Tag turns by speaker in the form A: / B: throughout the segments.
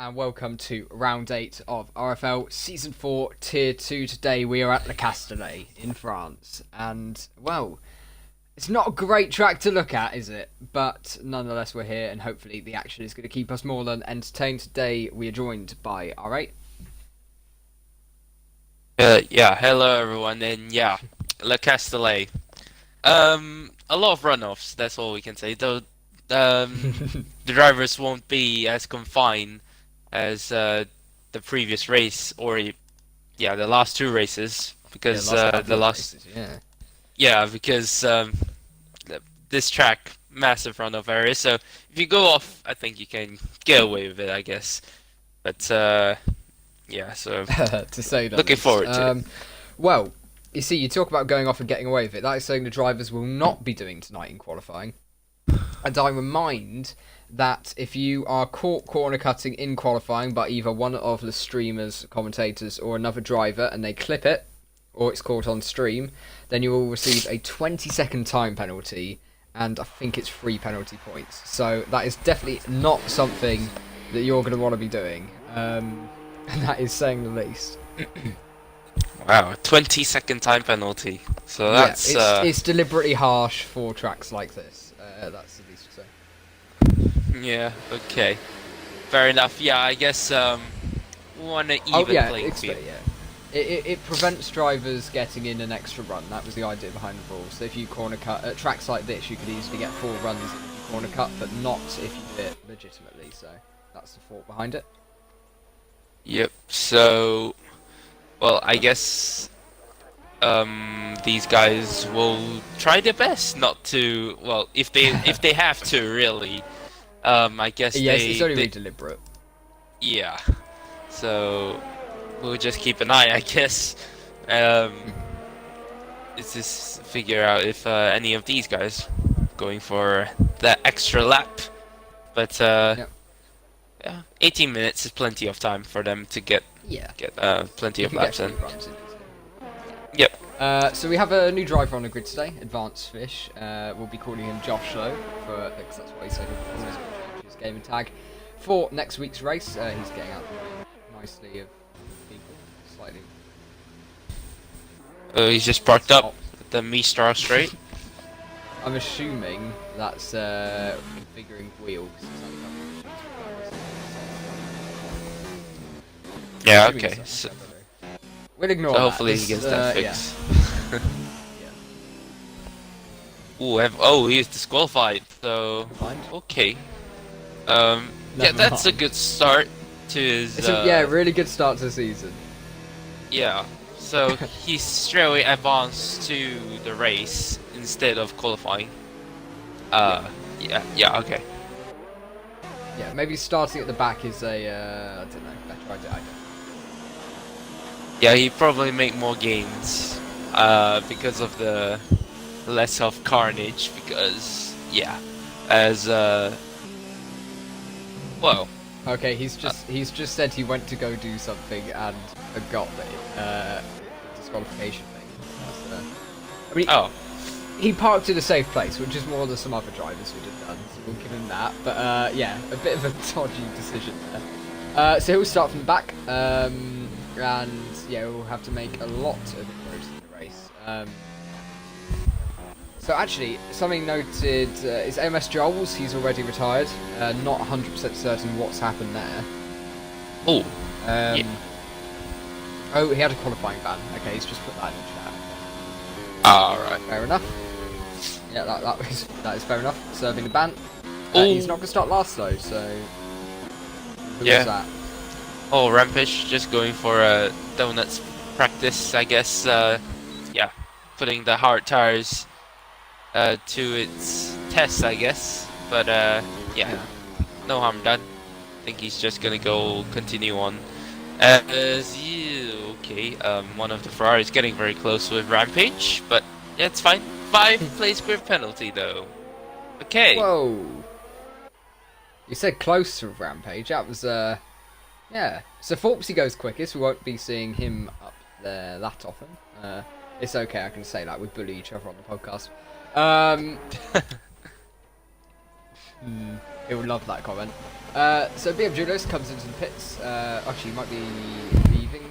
A: and welcome to round 8 of RFL Season 4 Tier 2. Today we are at Le Castellet in France, and, well, it's not a great track to look at, is it? But nonetheless we're here, and hopefully the action is going to keep us more than entertained. Today we are joined by R8.
B: Hello everyone, and Le Castellet. A lot of runoffs, that's all we can say, though the drivers won't be as confined as the previous race, or the last two races, because this track, massive runoff area, so if you go off, I think you can get away with it, I guess. But, so
A: to say that.
B: Looking forward to it.
A: Well, you see, you talk about going off and getting away with it. That is something the drivers will not be doing tonight in qualifying. And I remind that if you are caught corner cutting in qualifying by either one of the streamers, commentators, or another driver, and they clip it, or it's caught on stream, then you will receive a 20-second time penalty, and I think it's 3 penalty points. So that is definitely not something that you're going to want to be doing. And that is saying the least.
B: Wow, 20-second time penalty. So that's
A: it's deliberately harsh for tracks like this. That's the least to say.
B: Yeah. Okay. Fair enough. Yeah, I guess want to even playing field.
A: It prevents drivers getting in an extra run. That was the idea behind the rule. So if you corner cut at tracks like this, you could easily get 4 runs if you corner cut, but not if you do it legitimately. So that's the thought behind it.
B: Yep. So, well, I guess these guys will try their best not to. Well, if they have to, really. I guess
A: it's only really deliberate.
B: Yeah. So we'll just keep an eye, I guess. Is this figure out if any of these guys going for that extra lap? But
A: Yep.
B: 18 minutes is plenty of time for them to get plenty of laps in. Yep.
A: So we have a new driver on the grid today, Advanced Fish. We'll be calling him Josh though, because that's what he said. He'll change his game and tag for next week's race. He's getting out nicely of people, slightly.
B: He's just parked up at the Mistral straight.
A: I'm assuming that's configuring wheels.
B: Yeah. Okay. So
A: we'll ignore
B: so
A: that.
B: Hopefully he gets that fixed. He is disqualified. So okay. That's a good start to his.
A: It's really good start to the season.
B: Yeah. So he's straight away advanced to the race instead of qualifying. Okay.
A: Yeah, maybe starting at the back is a I don't know, better idea. I don't know.
B: Yeah, he probably make more gains because of the less of carnage. Because well.
A: Okay, he's just said he went to go do something and forgot that disqualification thing. He parked in a safe place, which is more than some other drivers would have done, so we'll give him that. But a bit of a dodgy decision there. So he'll start from the back, and we'll have to make a lot of inroads in the race. So actually, something noted is MS Joel's. He's already retired. Not 100% certain what's happened there. Oh, he had a qualifying ban. Okay, he's just put that in the chat.
B: Alright.
A: Fair enough. Yeah, that is fair enough. Serving the ban. He's not going to start last though, so... Who was that?
B: Oh, Rampage, just going for a donuts practice, I guess. Putting the hard tires to its test, I guess. But no harm done. I think he's just gonna continue on. One of the Ferraris getting very close with Rampage, but it's fine. 5 place grid penalty though. Okay.
A: Whoa. You said close to Rampage. That was So Forpsy goes quickest. We won't be seeing him up there that often. It's okay. I can say that. We bully each other on the podcast. He would love that comment. So BM Julius comes into the pits. Actually, he might be leaving.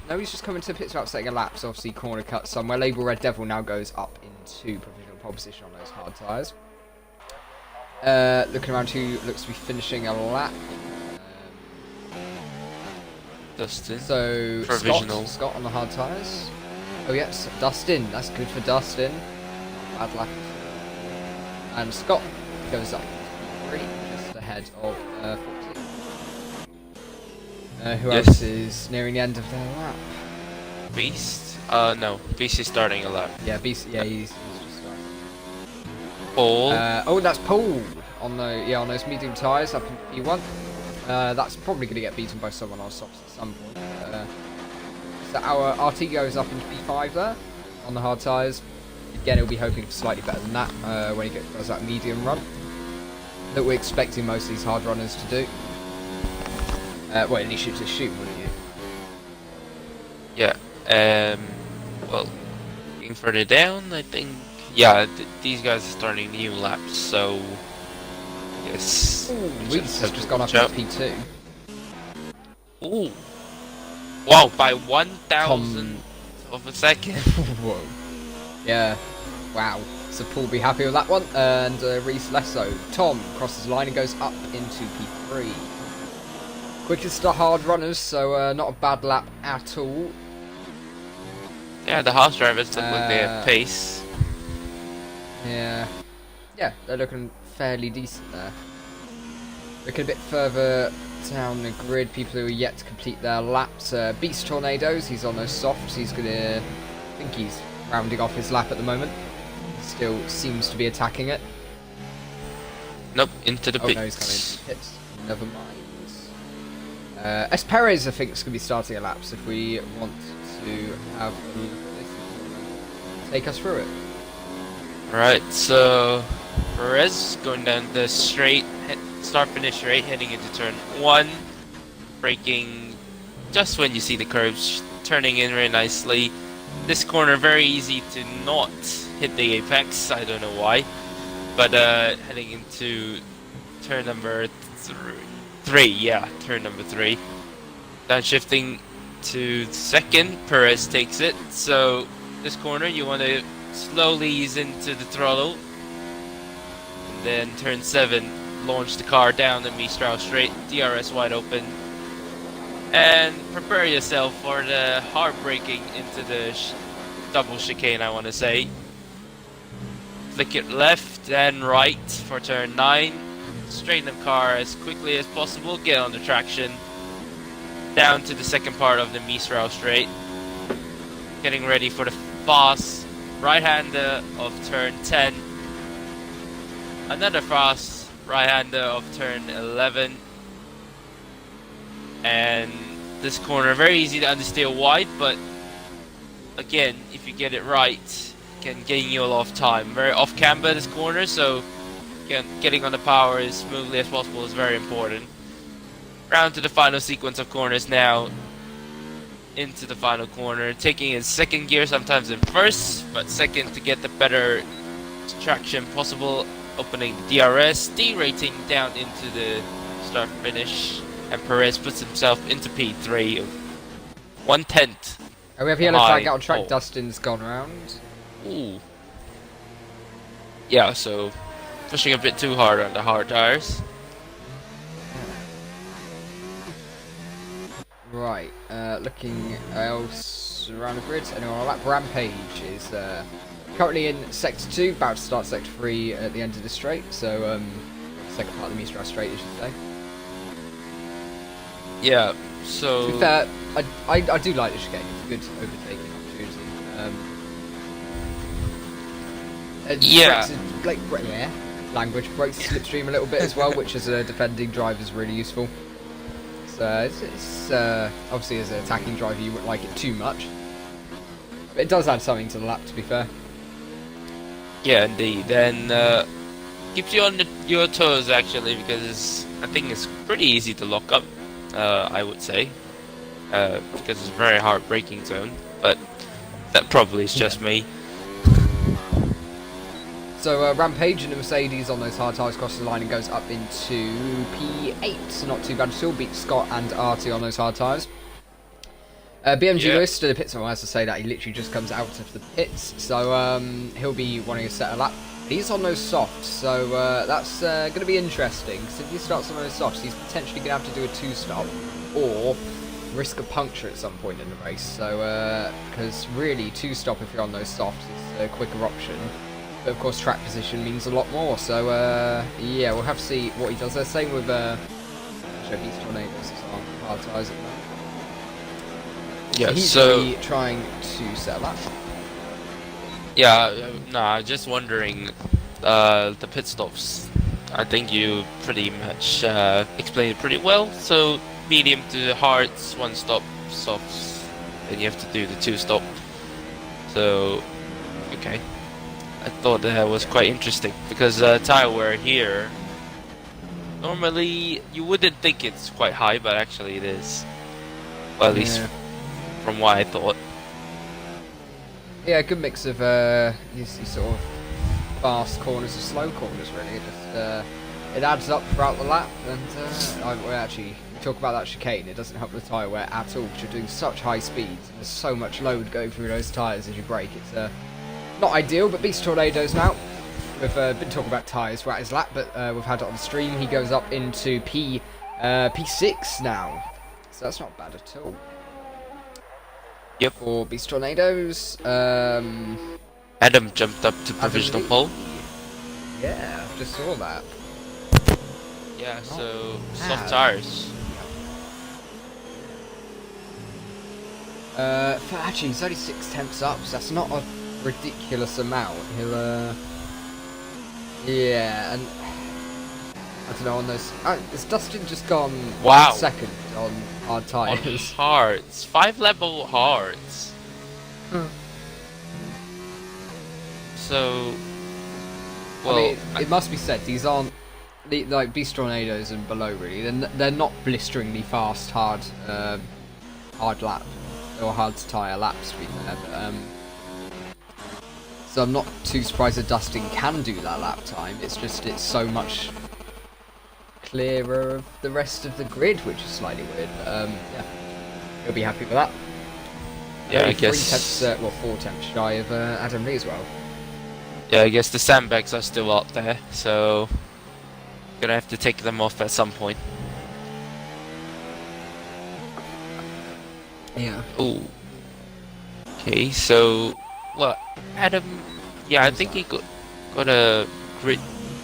A: No, he's just coming to the pits without setting a lap. So obviously corner cut somewhere. Label Red Devil now goes up into provisional pole position on those hard tyres. Looking around, who looks to be finishing a lap.
B: Dustin.
A: So
B: Provisional.
A: Scott on the hard tyres. Oh yes, Dustin. That's good for Dustin. Bad lap. And Scott goes up to P3, just ahead of 14. Who else is nearing the end of their lap?
B: Beast? No. Beast is starting a lap.
A: Yeah, BC. Yeah, he's just starting.
B: Paul.
A: Oh, that's Paul on those medium tyres up in P1. That's probably going to get beaten by someone on softs at some point. So our RT goes up into P5 there on the hard tyres. Again, he'll be hoping for slightly better than that when he does that medium run that we're expecting most of these hard runners to do. Well, at least shoot to shoot, wouldn't you?
B: Yeah. Well, looking further down, I think. Yeah, these guys are starting new laps, so. Yes.
A: Reese has just gone up into P2.
B: Ooh. Wow, by 1,000 of a second.
A: Whoa. Yeah. Wow. So Paul will be happy with that one. And Reese less so. Tom crosses the line and goes up into P3. Quickest hard runners, so not a bad lap at all.
B: Yeah, the house drivers look like they have pace.
A: Yeah. Yeah, they're looking fairly decent there. Looking a bit further down the grid, people who are yet to complete their laps. Beast Tornadoes, he's on those softs. He's gonna, I think he's rounding off his lap at the moment. Still seems to be attacking it.
B: Nope, into the pits.
A: No, he's coming into the pits. Never mind. S. Perez, I think, is going to be starting a laps if we want to have a look at this. Take us through it.
B: Right, so Perez going down the straight, start finish straight, heading into turn 1, braking just when you see the curves, turning in very nicely. This corner very easy to not hit the apex, I don't know why, but heading into turn number 3, yeah, turn number 3. Downshifting to second, Perez takes it, so this corner you want to slowly ease into the throttle, and then turn 7, launch the car down the Mistral straight, DRS wide open, and prepare yourself for the hard braking into the double chicane, I want to say. Flick it left and right for turn 9, straighten the car as quickly as possible, get on the traction, down to the second part of the Mistral straight, getting ready for the fast right-hander of turn 10, another fast right-hander of turn 11, and this corner very easy to understeer wide, but again, if you get it right, can gain you a lot of time. Very off camber this corner, so getting on the power as smoothly as possible is very important. Round to the final sequence of corners now. Into the final corner, taking in second gear, sometimes in first, but second to get the better traction possible, opening the DRS, derating down into the start finish, and Perez puts himself into P3 of 1/10.
A: Oh, we have yellow flag out on track. Dustin's gone around.
B: Ooh. Yeah, so pushing a bit too hard on the hard tires.
A: Right, looking else around the grid. Anyone on a lap? Rampage is currently in sector 2, about to start sector 3 at the end of the straight. So, second part of the Mistral straight, I should say.
B: Yeah, so.
A: To be fair, I do like the chicane. It's a good overtaking opportunity.
B: Yeah.
A: Language breaks the slipstream a little bit as well, which as a defending driver is really useful. So it's obviously as an attacking driver you wouldn't like it too much, but it does add something to the lap, to be fair.
B: Yeah, indeed. And keeps you on your toes actually, because I think it's pretty easy to lock up. I would say, because it's a very hard braking zone, but that probably is just me.
A: So Rampage and the Mercedes on those hard tyres crosses the line and goes up into P8. Not too bad at all. Beats Scott and Artie on those hard tyres. BMG Lewis to the pits. Well, as I say that, he literally just comes out of the pits. So he'll be wanting to set a lap. He's on those softs, so that's going to be interesting. Because if he starts on those softs, he's potentially going to have to do a 2-stop or risk a puncture at some point in the race. So, because really, 2-stop if you're on those softs is a quicker option. But of course, track position means a lot more. So, yeah, we'll have to see what he does there. Same with Beast Tornadoes is on hard tyres at the moment.
B: Yeah,
A: He's
B: so
A: really trying to set a lap.
B: yeah, nah, just wondering the pit stops. I think you pretty much explained it pretty well. So medium to hards, 1-stop, softs, and you have to do the 2-stop. So okay, I thought that was quite interesting because tire wear here. Normally you wouldn't think it's quite high, but actually it is. Well, at least from what I thought.
A: Yeah, a good mix of these sort of fast corners and slow corners, really. It adds up throughout the lap, and we actually talk about that chicane. It doesn't help the tyre wear at all because you're doing such high speeds. And there's so much load going through those tyres as you brake. It's not ideal, but Beast Tornadoes now. We've been talking about tyres throughout his lap, but we've had it on stream. He goes up into P6 now, so that's not bad at all.
B: Yep.
A: For Beast Tornadoes,
B: Adam jumped up to provisional pole.
A: Yeah, just saw that.
B: Yeah, so soft tires.
A: Actually, he's only 6/10 up, so that's not a ridiculous amount. He'll, yeah, and I don't know on those. Has Dustin just gone second on hard tyres?
B: On hards, 5-level hards. So, well,
A: I mean, it must be said these aren't like Beast Tornadoes and below. Really, they're not blisteringly fast hard lap or hard tyre laps. To be fair, but, so I'm not too surprised that Dustin can do that lap time. It's just it's so much clearer of the rest of the grid, which is slightly weird. But, yeah, he'll be happy with that.
B: Yeah, I guess.
A: 4/10 shy of Adam Lee as well.
B: Yeah, I guess the sandbags are still up there, so gonna have to take them off at some point.
A: Yeah.
B: Oh. Okay, so what? Adam? Yeah, I think he got a grid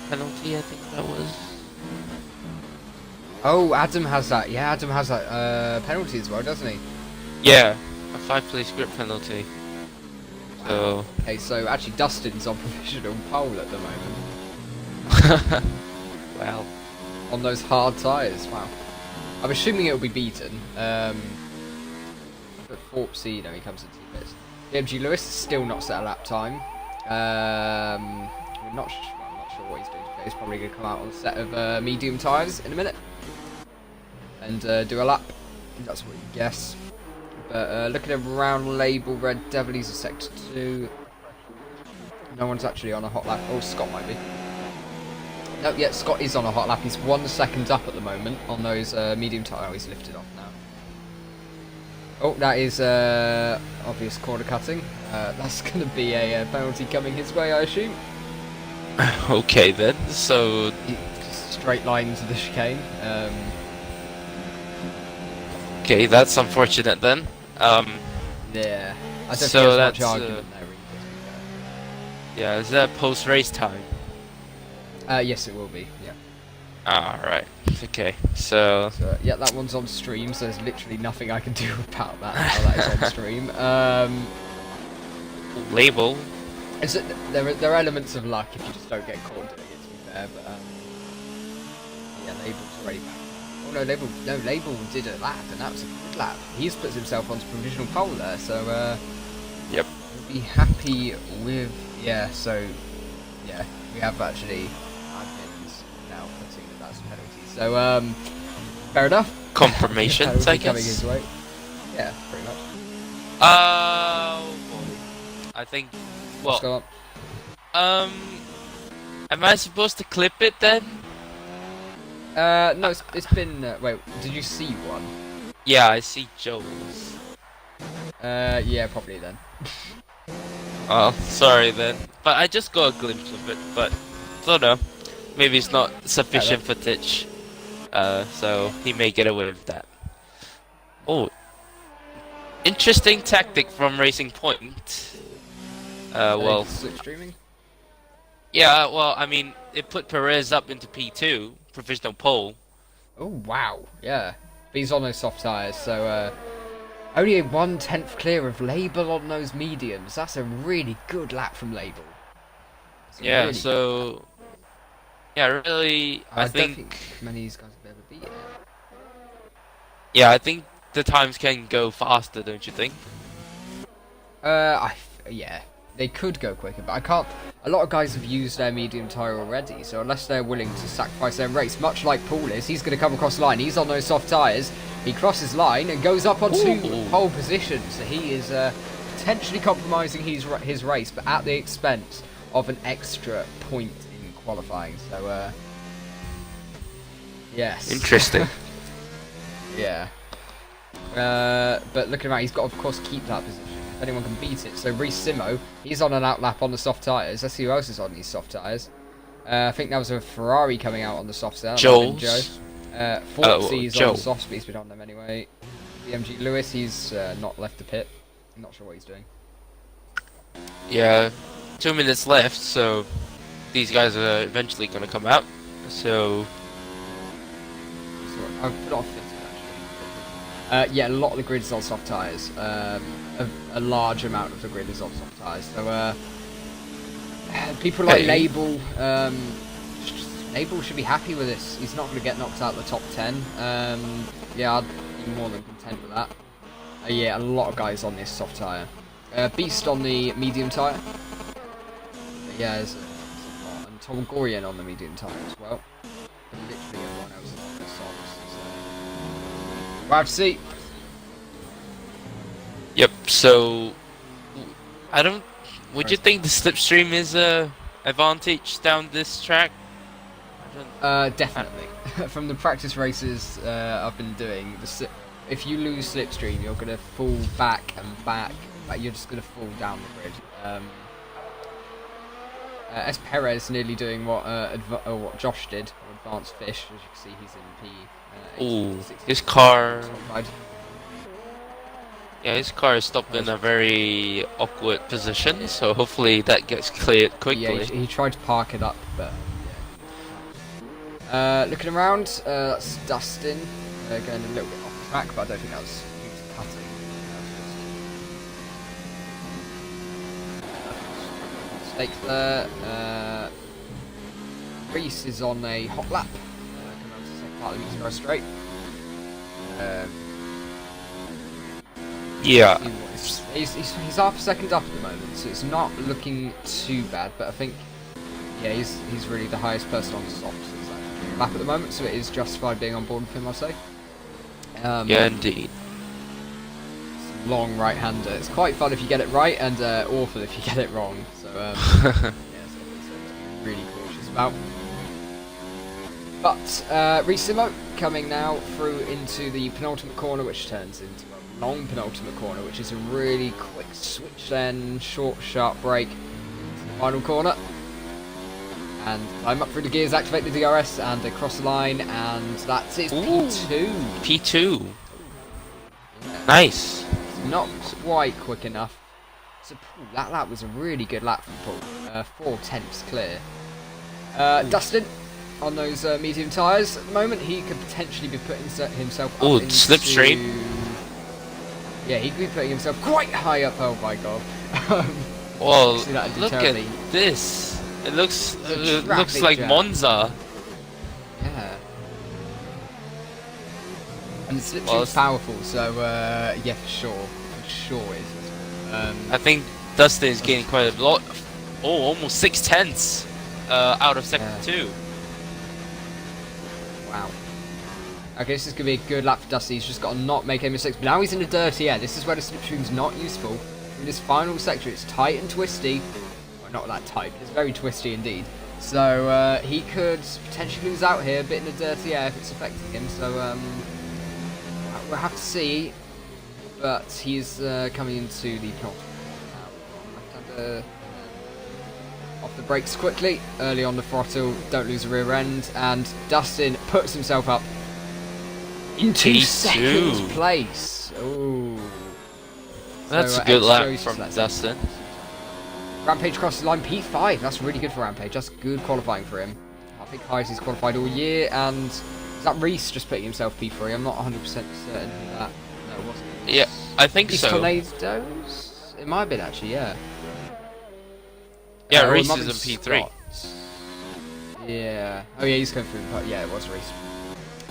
B: penalty. I think that was.
A: Oh, Adam has that. Yeah, Adam has that penalty as well, doesn't he?
B: Yeah, a 5-place grid penalty. So.
A: Okay, so actually Dustin's on provisional pole at the moment.
B: Well.
A: On those hard tyres, wow. I'm assuming it'll be beaten. But Forpsy, he comes into this. BMG Lewis is still not set a lap time. I'm not sure what he's doing today. He's probably going to come out on a set of medium tyres in a minute. And do a lap. That's what you guess. But looking around label Red Devil, he's a sector 2. No one's actually on a hot lap. Oh, Scott might be. No, yeah, Scott is on a hot lap. He's 1 second up at the moment on those medium tyres. Oh, he's lifted off now. Oh, that is obvious corner cutting. That's going to be a penalty coming his way, I assume.
B: Okay then, so
A: straight line to the chicane.
B: Okay, that's unfortunate then.
A: Yeah, I don't
B: so
A: think there's
B: that's,
A: much argument there. Really,
B: yeah, is that post race time?
A: Yes, it will be. Yeah.
B: Alright, okay, so
A: yeah, that one's on stream, so there's literally nothing I can do about that. Now that is on stream.
B: label.
A: There are elements of luck if you just don't get caught doing it. To be fair, but yeah, label's already back. Oh no, label did a lap, and that was a good lap. He's put himself onto provisional pole there, so
B: Yep.
A: We'll be happy with So yeah, we have actually admins now putting that that's a penalty. So fair enough.
B: Confirmations, I
A: coming
B: guess.
A: his way. Yeah, pretty much.
B: I think. Well, Am I supposed to clip it then?
A: No, it's been. Wait, did you see one?
B: Yeah, I see Joel's.
A: Yeah, probably then.
B: Oh, sorry then. But I just got a glimpse of it, but I don't know. Maybe it's not sufficient footage. So he may get away with that. Oh, interesting tactic from Racing Point. Well,
A: Slipstreaming.
B: yeah, well, I mean, it put Perez up into P2, provisional pole.
A: Oh wow, yeah. But he's on those soft tyres, so only a 1/10 clear of Label on those mediums. That's a really good lap from Label.
B: Yeah,
A: really
B: so yeah, really, I
A: don't
B: think
A: many of these guys have ever beat it.
B: yeah, I think the times can go faster, don't you think?
A: Yeah, they could go quicker, but I can't. A lot of guys have used their medium tyre already, so unless they're willing to sacrifice their race, much like Paul is, he's going to come across the line. He's on those soft tyres. He crosses line and goes up onto pole position, so he is potentially compromising his race, but at the expense of an extra point in qualifying. So, yes.
B: Interesting.
A: Yeah. But looking around, he's got to, of course, keep that position. If anyone can beat it. So Reece Simo, he's on an outlap on the soft tyres. Let's see who else is on these soft tyres. I think that was a Ferrari coming out on the softs there.
B: Joel.
A: Fortsy's on the soft, but he's been on them anyway. BMG Lewis, he's not left the pit. I'm not sure what he's doing.
B: Yeah, 2 minutes left, so these guys are eventually going to come out. So
A: I've put off it actually. Yeah, a lot of the grid is on soft tyres. A large amount of the grid is on soft tyres. So people like Label, Label should be happy with this. He's not going to get knocked out of the top 10. Yeah, I'd be more than content with that. Yeah, a lot of guys on this soft tyre. Beast on the medium tyre. Yeah, there's a lot. And Tom Gorian on the medium tyre as well. But literally everyone else is on the softs. So. We'll have to see.
B: yep. So I don't. Would you think the slipstream is a advantage down this track?
A: Definitely. From the practice races I've been doing, if you lose slipstream, you're gonna fall back and back. Like you're just gonna fall down the grid. As Perez nearly doing what Josh did, or Advanced Fish, as you can see, he's in P.
B: Ooh, his car. Yeah, his car is stopped in a very awkward position, so hopefully that gets cleared quickly.
A: Yeah, he tried to park it up, but yeah. Looking around, that's Dustin going a little bit off the track, but I don't think that was cutting. Mistakes there. Reese is on a hot lap, coming on to the second part of the meter straight.
B: Yeah.
A: He's half a second up at the moment, so it's not looking too bad. But I think, yeah, he's really the highest person on the softs lap at the moment, so it is justified being on board with him, I'll say.
B: Yeah, indeed.
A: Long right-hander. It's quite fun if you get it right, and awful if you get it wrong. So yeah, something to be really cautious about. But Reece Simo coming now through into the penultimate corner, which turns into a long penultimate corner, which is a really quick switch then, short, sharp brake into the final corner. And climb up through the gears, activate the DRS, and across the line, and that's it. P2.
B: P2.
A: Yeah.
B: Nice.
A: Not quite quick enough. So Paul, that lap was a really good lap from Paul. 4/10 clear. Dustin on those medium tyres at the moment, he could potentially be putting himself up into...
B: slipstream.
A: Yeah, he could be putting himself quite high up. Oh my god.
B: Well, look at this. It looks like
A: jam.
B: Monza.
A: Yeah. And the slipstream's powerful, so yeah, for sure it is.
B: I think Dustin is gaining quite a lot. Oh, almost 6/10 out of second two.
A: Wow. Okay, this is going to be a good lap for Dusty. He's just got to not make any mistakes. But now he's in the dirty air. This is where the slipstream's not useful. In this final sector, it's tight and twisty. Well, not that tight, but it's very twisty indeed. So he could potentially lose out here, a bit in the dirty air if it's affecting him. So we'll have to see. But he's coming into the penultimate. Left-hander. Off the brakes quickly, early on the throttle, don't lose the rear end, and Dustin puts himself up into
B: T2.
A: second place. Ooh.
B: That's
A: So,
B: a good lap
A: Extros
B: from
A: left.
B: Dustin.
A: Rampage crosses the line P5. That's really good for Rampage. That's good qualifying for him. I think highest he's qualified all year, and is that Reese just putting himself P3? I'm not 100% certain of that. No, it wasn't.
B: Yeah, I think
A: These
B: so.
A: Tornadoes? It might have been actually, yeah.
B: Yeah,
A: or it
B: Reese
A: might
B: is
A: have
B: in
A: been
B: P3.
A: Scott. Yeah. Oh yeah, he's going through. Yeah, it was Reese.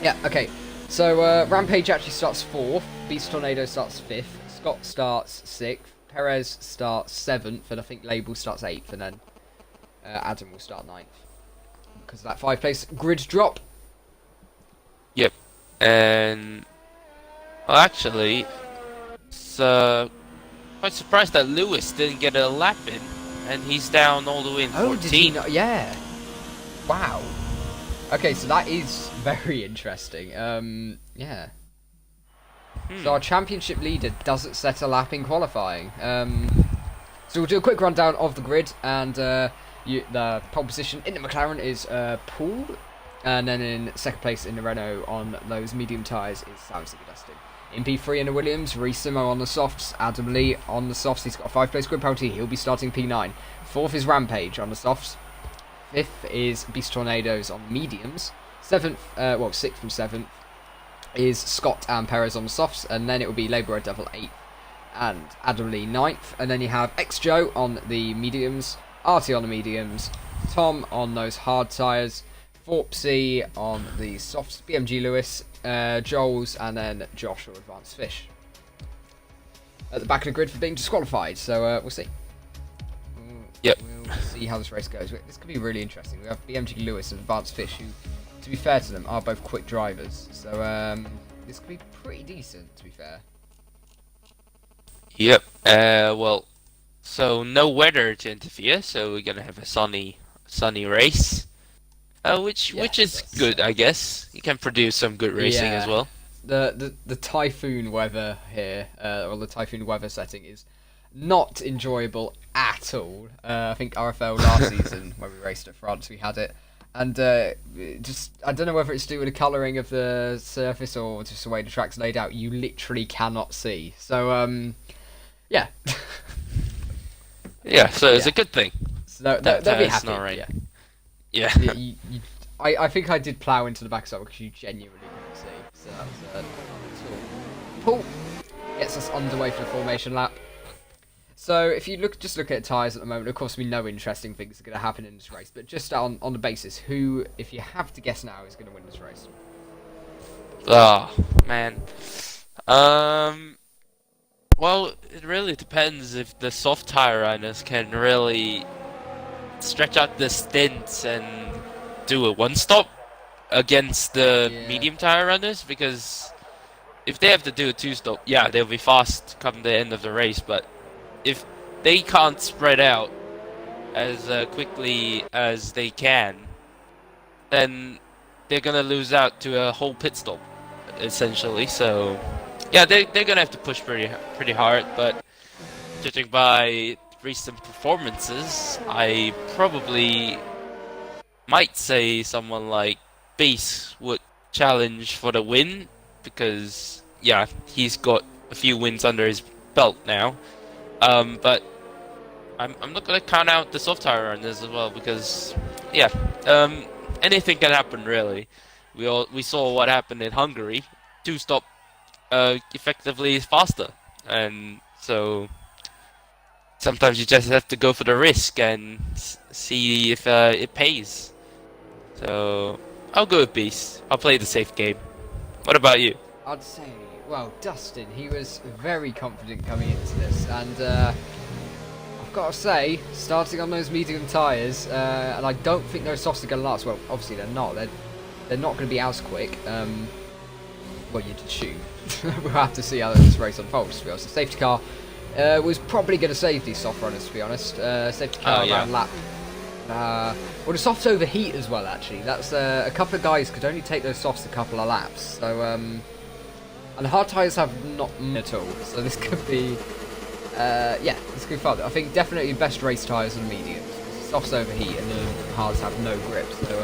A: Yeah. Okay. So Rampage actually starts 4th. Beast Tornado starts 5th. Scott starts 6th. Perez starts 7th, and I think Label starts 8th, and then Adam will start 9th because of that 5-place grid drop.
B: Yep. And well, actually, it's quite surprised that Lewis didn't get a lap in, and he's down all the way in 14.
A: Oh, did he not? Yeah. Wow. Okay, so that is very interesting. Yeah. So our championship leader doesn't set a lap in qualifying. So we'll do a quick rundown of the grid, and the pole position in the McLaren is Paul, and then in second place in the Renault on those medium tyres is Sam Dustin. In P3 in the Williams, Reesimo on the softs, Adam Lee on the softs. He's got a 5-place grid penalty. He'll be starting P9. 4th is Rampage on the softs. 5th is Beast Tornadoes on the mediums. 6th and 7th is Scott and Perez on the softs, and then it will be Labour Red Devil 8th and Adam Lee 9th, and then you have X Joe on the mediums, Artie on the mediums, Tom on those hard tyres, Forpsy on the softs, BMG Lewis, Joel's, and then Josh or Advanced Fish at the back of the grid for being disqualified. So we'll see.
B: Yep.
A: We'll see how this race goes. This could be really interesting. We have BMG Lewis and Advanced Fish, who, to be fair to them, are both quick drivers. So this could be pretty decent, to be fair.
B: Yep. Well, so no weather to interfere, so we're gonna have a sunny race, which is good, I guess. You can produce some good racing as well.
A: The typhoon weather here, or the typhoon weather setting, is not enjoyable at all. I think RFL last season, when we raced at France, we had it. And just, I don't know whether it's to do with the colouring of the surface or just the way the track's laid out, you literally cannot see. So, yeah.
B: Yeah, so it's a good thing.
A: So they'll be happy.
B: Not right.
A: Yeah. I think I did plough into the backside because you genuinely couldn't see. So that was cool. Paul gets us underway for the formation lap. So if you just look at tyres at the moment, of course we know interesting things are going to happen in this race, but just on the basis, who, if you have to guess now, is going to win this race?
B: Oh, man. Well, it really depends if the soft tyre runners can really stretch out the stints and do a one-stop against the medium tyre runners, because if they have to do a two-stop, yeah, they'll be fast come the end of the race, but if they can't spread out as quickly as they can, then they're gonna lose out to a whole pit stop, essentially. So, yeah, they're gonna have to push pretty hard. But judging by recent performances, I probably might say someone like Beast would challenge for the win, because yeah, he's got a few wins under his belt now. But I'm not gonna count out the soft tire runners as well, because yeah, anything can happen really. We saw what happened in Hungary. Two-stop effectively is faster, and so sometimes you just have to go for the risk and see if it pays. So I'll go with Beast. I'll play the safe game. What about you?
A: I'd say, well, Dustin, he was very confident coming into this, and I've got to say, starting on those medium tyres, and I don't think those softs are going to last. Well, obviously they're not. They're not going to be as quick. Well, you'd assume. We'll have to see how this race unfolds, to be honest. The safety car was probably going to save these soft runners, to be honest. Safety car around lap Well, the softs overheat as well, actually. That's a couple of guys could only take those softs a couple of laps. So, and the hard tyres have not at all. So this could be, yeah, this could be fun. I think definitely best race tyres on mediums. Softs overheat and the hards have no grip. So,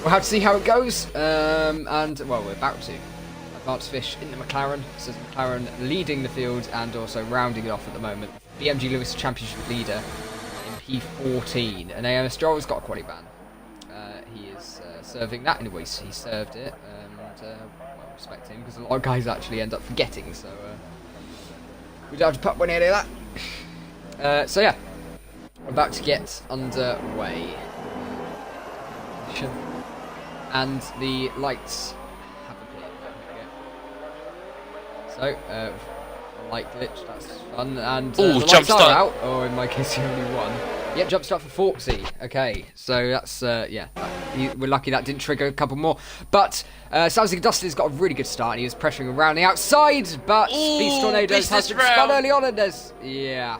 A: we'll have to see how it goes. And, well, we're about to. Advanced Fish in the McLaren. So McLaren leading the field and also rounding it off at the moment. BMG Lewis Championship leader in P14. And AMS Joel's got a quali ban. He is serving that anyways. He served it. And, well, respect him because a lot of guys actually end up forgetting. So, we don't have to put one any of that. So, yeah. We're about to get underway. And the lights have appeared. There we go. So, light glitch, that's fun. And the lights are out. Oh, in my case, he only won. Yep, jump start for Foxy. Okay, so that's, yeah. We're lucky that didn't trigger a couple more. But, sounds like Dustin's got a really good start. And he was pressuring around the outside. But Beast Tornadoes has been spun early on. And there's, yeah.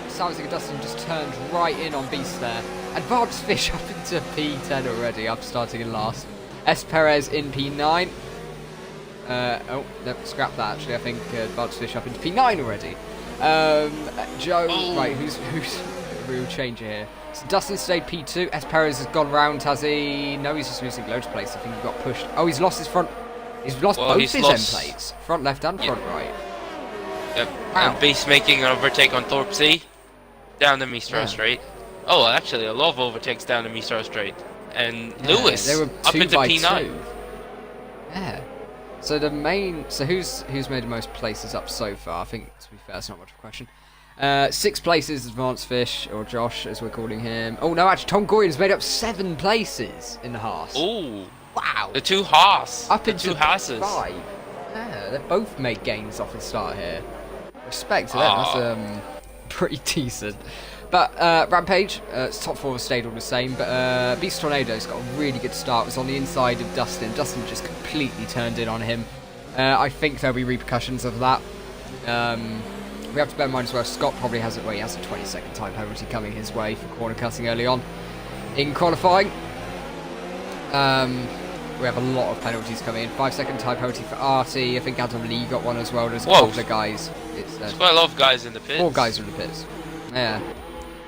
A: Sounds like Dustin just turned right in on Beast there. Advanced Fish up into P10 already, after starting in last. S. Perez in P9. Oh, no, scrap that actually. I think Advanced Fish up into P9 already. Joe, right, who's real changer here? So Dustin stayed P2. S. Perez has gone round, has he? No, he's just losing loads of place. I think he got pushed. Oh, he's lost his front. He's lost both his end plates. Front left and front right.
B: Yep. Wow. And Beast making an overtake on Thorpe C. Down the Mistral Straight. Oh, actually, a lot of overtakes down the Mistral Straight. And Lewis
A: they were
B: up into P9.
A: 2. Yeah. So the main... So who's made the most places up so far? I think, to be fair, it's not much of a question. 6 places, Advanced Fish, or Josh, as we're calling him. Oh, no, actually, Tom Goyon's made up 7 places in the Haas.
B: Oh.
A: Wow.
B: The 2 Haas.
A: Up
B: the
A: into
B: 2 Haases.
A: 5. Yeah, they've both made gains off the start here. Respect to them, that's pretty decent. But Rampage, top 4 stayed all the same, but Beast Tornado's got a really good start. It was on the inside of Dustin. Dustin just completely turned in on him. I think there'll be repercussions of that. We have to bear in mind as well, Scott probably has he has a 20-second time penalty coming his way for corner cutting early on in qualifying. We have a lot of penalties coming in. 5-second time penalty for Artie. I think Adam Lee got one as well. There's a couple of guys.
B: There's quite a lot of guys in the pits.
A: 4 guys in the pits. Yeah.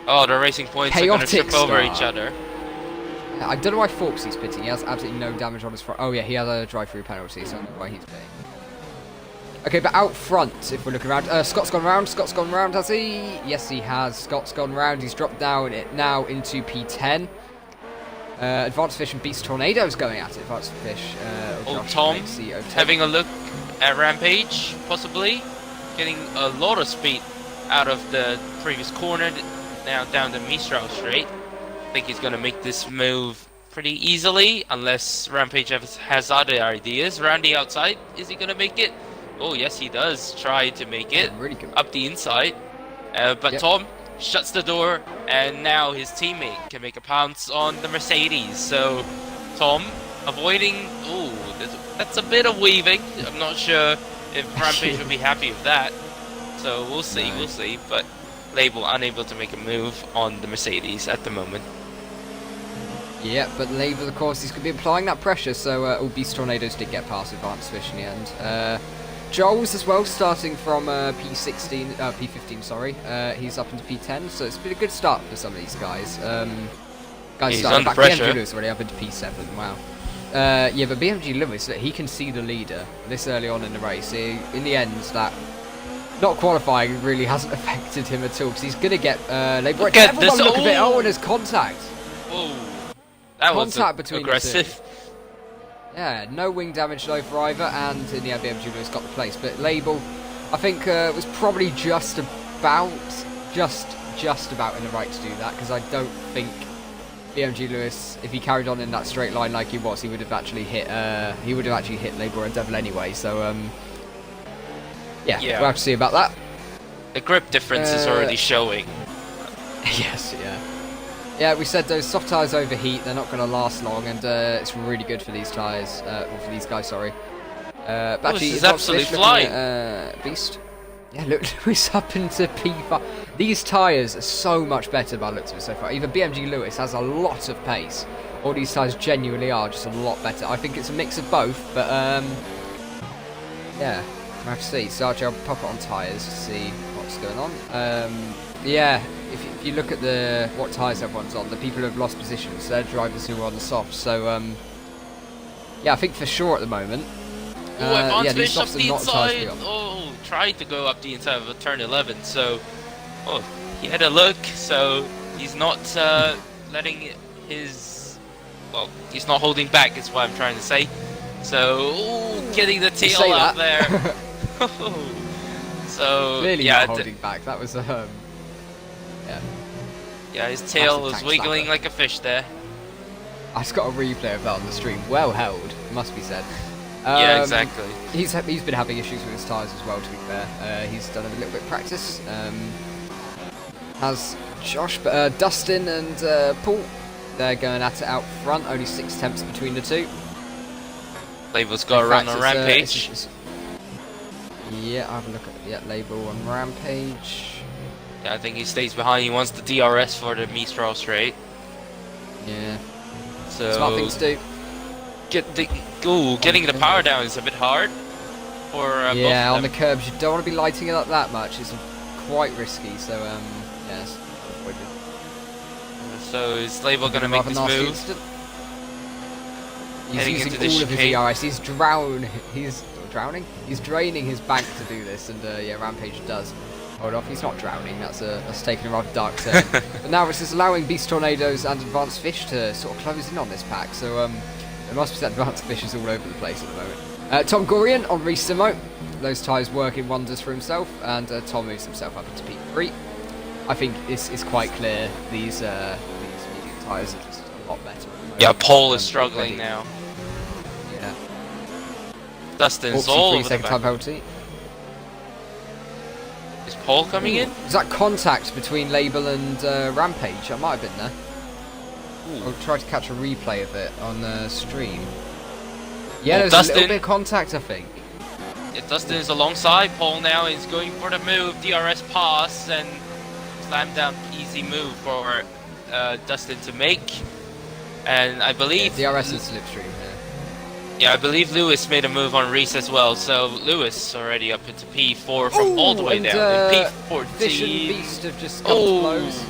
B: Oh, the racing points are going to trip over each other.
A: Yeah, I don't know why Forksy's pitting. He has absolutely no damage on his front. Oh yeah, he has a drive-through penalty, so I don't know why he's pitting. Okay, but out front, if we're looking around, Scott's gone round. Scott's gone round, has he? Yes, he has. Scott's gone round. He's dropped down it now into P10. Advanced Fish and Beast Tornado's going at it. Advanced Fish.
B: Tom having a look at Rampage, possibly getting a lot of speed out of the previous corner. Now down the Mistral Straight. I think he's going to make this move pretty easily, unless Rampage has other ideas. Around the outside, is he going to make it? Oh yes, he does try to make it
A: really good.
B: Up the inside. But Tom shuts the door, and now his teammate can make a pounce on the Mercedes. So Tom avoiding. Oh, that's a bit of weaving. I'm not sure if Rampage will be happy with that. So we'll see, we'll see. But Label unable to make a move on the Mercedes at the moment.
A: Yeah, but Label, of course, he's going to be applying that pressure. So all Beast Tornadoes did get past Advanced Fish in the end. Joel's as well, starting from P15, sorry. He's up into P10, so it's been a good start for some of these guys. Guys starting back. BMG Lewis already up into P7, wow. Yeah, but BMG Lewis, he can see the leader this early on in the race. In the end, that not qualifying really hasn't affected him at all, because he's going to get Label. Look at this! Look a bit. Oh, and there's contact.
B: Oh, that was
A: between
B: aggressive.
A: The two. Yeah, no wing damage though for either, and in the end, BMG Lewis got the place. But Label, I think, was probably just about in the right to do that, because I don't think BMG Lewis, if he carried on in that straight line like he was, he would have actually hit. He would have actually hit Label and Devil anyway. So, yeah, we'll have to see about that.
B: The grip difference is already showing.
A: Yes, yeah. Yeah, we said those soft tyres overheat, they're not going to last long, and it's really good for these tyres, or for these guys, sorry. But actually,
B: this is absolutely flying.
A: Beast. Yeah, look, Lewis up into P5. These tyres are so much better by the looks of it so far. Even BMG Lewis has a lot of pace. All these tyres genuinely are just a lot better. I think it's a mix of both, but yeah, we'll have to see. So I'll pop it on tyres to see what's going on. Yeah, if you look at what tyres everyone's on, the people who have lost positions, they're drivers who are on the softs. So yeah, I think for sure at the moment.
B: Advanced
A: Yeah, these
B: Fish up
A: softs are
B: the
A: not the tyres to be
B: inside.
A: on.
B: Oh, tried to go up the inside of turn 11. So, oh, he had a look. So he's not letting his, well, he's not holding back. Is what I'm trying to say. So, ooh, getting the tail out there. So
A: Clearly
B: yeah,
A: not holding back. That was yeah.
B: Yeah, his tail was
A: tank
B: wiggling
A: slapper.
B: like a fish there.
A: I just got a replay of that on the stream. Well held, must be said.
B: Yeah, exactly.
A: He's been having issues with his tyres as well, to be fair. He's done a little bit of practice. Has Josh, but Dustin and Paul, they're going at it out front. Only 6 attempts between the two.
B: Label's got to run on Rampage.
A: Yeah, I'll have a look at Label on Rampage.
B: Yeah, I think he stays behind. He wants the DRS for the Mistral straight.
A: Yeah.
B: So
A: Smart thing to do.
B: Getting the power down is a bit hard. For
A: yeah,
B: both
A: on the
B: of them.
A: curbs you don't want to be lighting it up that much. It's quite risky. So yes.
B: So is Label gonna make this move?
A: Instant. He's
B: Heading
A: using
B: into the
A: all of his
B: chicane.
A: ERS. He's drowning. He's draining his bank to do this, and yeah, Rampage does hold off. He's not drowning. That's taking a rather dark turn. But now it's just allowing Beast Tornadoes and Advanced Fish to sort of close in on this pack. So there must be that Advanced Fish is all over the place at the moment. Tom Gurian on Resimo. Those tyres working wonders for himself, and Tom moves himself up into P3. I think it's quite clear these medium tyres are just a lot better. At the moment.
B: Yeah, Paul is struggling now.
A: Yeah.
B: Dustin's all over the
A: second time
B: back.
A: penalty.
B: Is Paul coming in?
A: Is that contact between Label and Rampage? That might have been there.
B: Ooh.
A: I'll try to catch a replay of it on the stream. Yeah,
B: Oh,
A: there's
B: Dustin.
A: a little bit of contact, I think.
B: Yeah, Dustin is alongside. Paul now is going for the move, DRS pass, and slam down easy move for Dustin to make. And I believe
A: DRS and slipstream here.
B: Yeah, I believe Lewis made a move on Reese as well. So Lewis already up into P4 from all the way
A: and,
B: down. In P14.
A: Fish and Beast have just come to blows.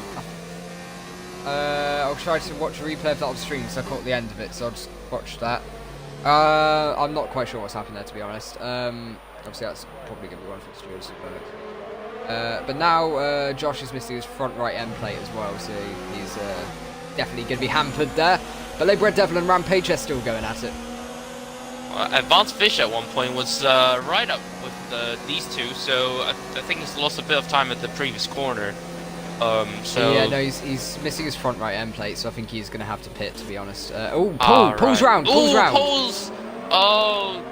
A: I'll try to watch a replay of that on stream, so I caught the end of it, so I'll just watch that. I'm not quite sure what's happened there, to be honest. Obviously, that's probably going to be one for the streamers. But now Josh is missing his front right end plate as well, so he's definitely going to be hampered there. But Label Red Devil and Rampage are still going at it.
B: Advanced Fish at one point was right up with these two, so I think he's lost a bit of time at the previous corner. So
A: yeah, no, he's missing his front right end plate, so I think he's going to have to pit, to be honest. Paul's round.
B: Oh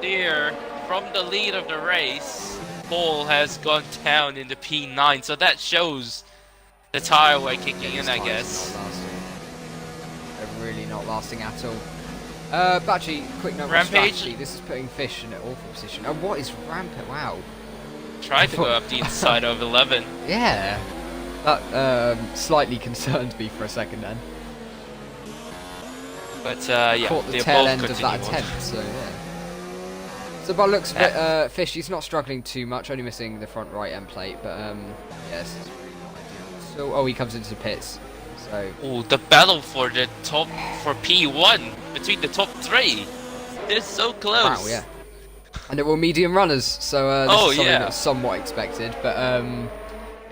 B: dear! From the lead of the race, Paul has gone down into P9, so that shows the tire wear kicking in, I guess.
A: They're really not lasting at all. Actually, quick note.
B: Rampage.
A: Strategy. This is putting Fish in an awful position. Oh, what is Rampage? Wow.
B: Tried to go up the inside of 11.
A: Yeah. That slightly concerned me for a second then.
B: But yeah,
A: Caught the
B: they're
A: tail
B: both
A: end of that
B: continuing on.
A: attempt, so yeah. So by the looks of it, Fish, he's not struggling too much, only missing the front right end plate, but yes, it's really not ideal. So, oh, he comes into the pits. So
B: Oh, the battle for the top for P1 between the top three. They're so close.
A: wow, yeah. And they were medium runners, so this is something
B: yeah.
A: that's somewhat expected, but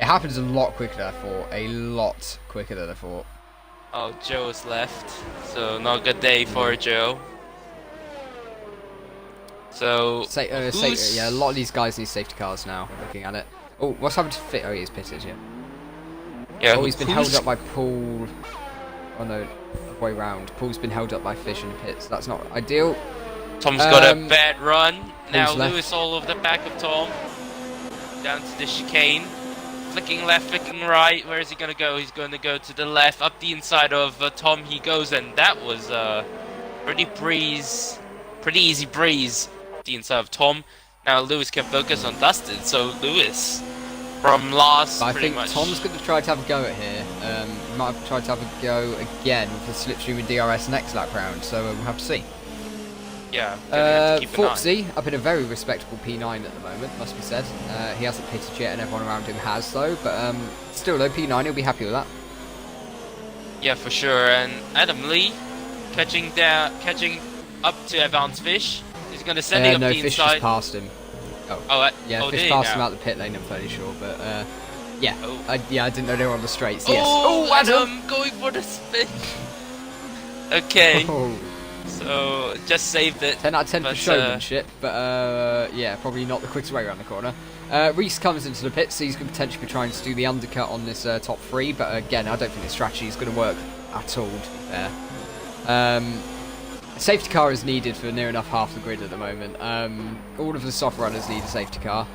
A: it happens a lot quicker than I thought. A lot quicker than I thought.
B: Oh, Joe's left, so not a good day for Joe. So
A: Yeah, a lot of these guys need safety cars now. Looking at it. Oh, what's happened to Fit? Oh, he's pitted. Yeah.
B: yeah,
A: Oh, he's been held up by Paul. Oh no, way round. Paul's been held up by Fish in the pits. That's not ideal.
B: Tom's got a bad run. Now
A: Paul's left.
B: Lewis all over the back of Tom. Down to the chicane. Flicking left, flicking right. Where is he going to go? He's going to go to the left. Up the inside of Tom he goes. And that was pretty easy breeze. Up the inside of Tom. Now Lewis can focus on Dustin. So Lewis from last,
A: But I
B: pretty
A: think
B: much.
A: Tom's going to try to have a go at here. He might have tried to have a go again with the slipstream and DRS next lap round, so we'll have to see.
B: Yeah, gonna have to keep an eye.
A: Forksy up in a very respectable P9 at the moment, must be said. He hasn't pitted yet, and everyone around him has though. But still, though, P9, he'll be happy with that.
B: Yeah, for sure. And Adam Lee catching up to Advanced Fish. He's gonna send it up
A: no,
B: the
A: Fish
B: inside.
A: just passed him. Yeah,
B: did
A: Fish
B: he
A: passed
B: now?
A: him out the pit lane, I'm fairly sure. But yeah,
B: Oh.
A: I didn't know they were on the straights. Yes.
B: Oh,
A: Adam!
B: Adam going for the spin. Okay,
A: Oh,
B: so just saved it.
A: 10 out of 10 for
B: But,
A: showmanship, but yeah, probably not the quickest way around the corner. Reese comes into the pit, so he's going to potentially be trying to do the undercut on this top three, but again, I don't think the strategy is going to work at all, to be fair. Safety car is needed for near enough half the grid at the moment. All of the soft runners need a safety car,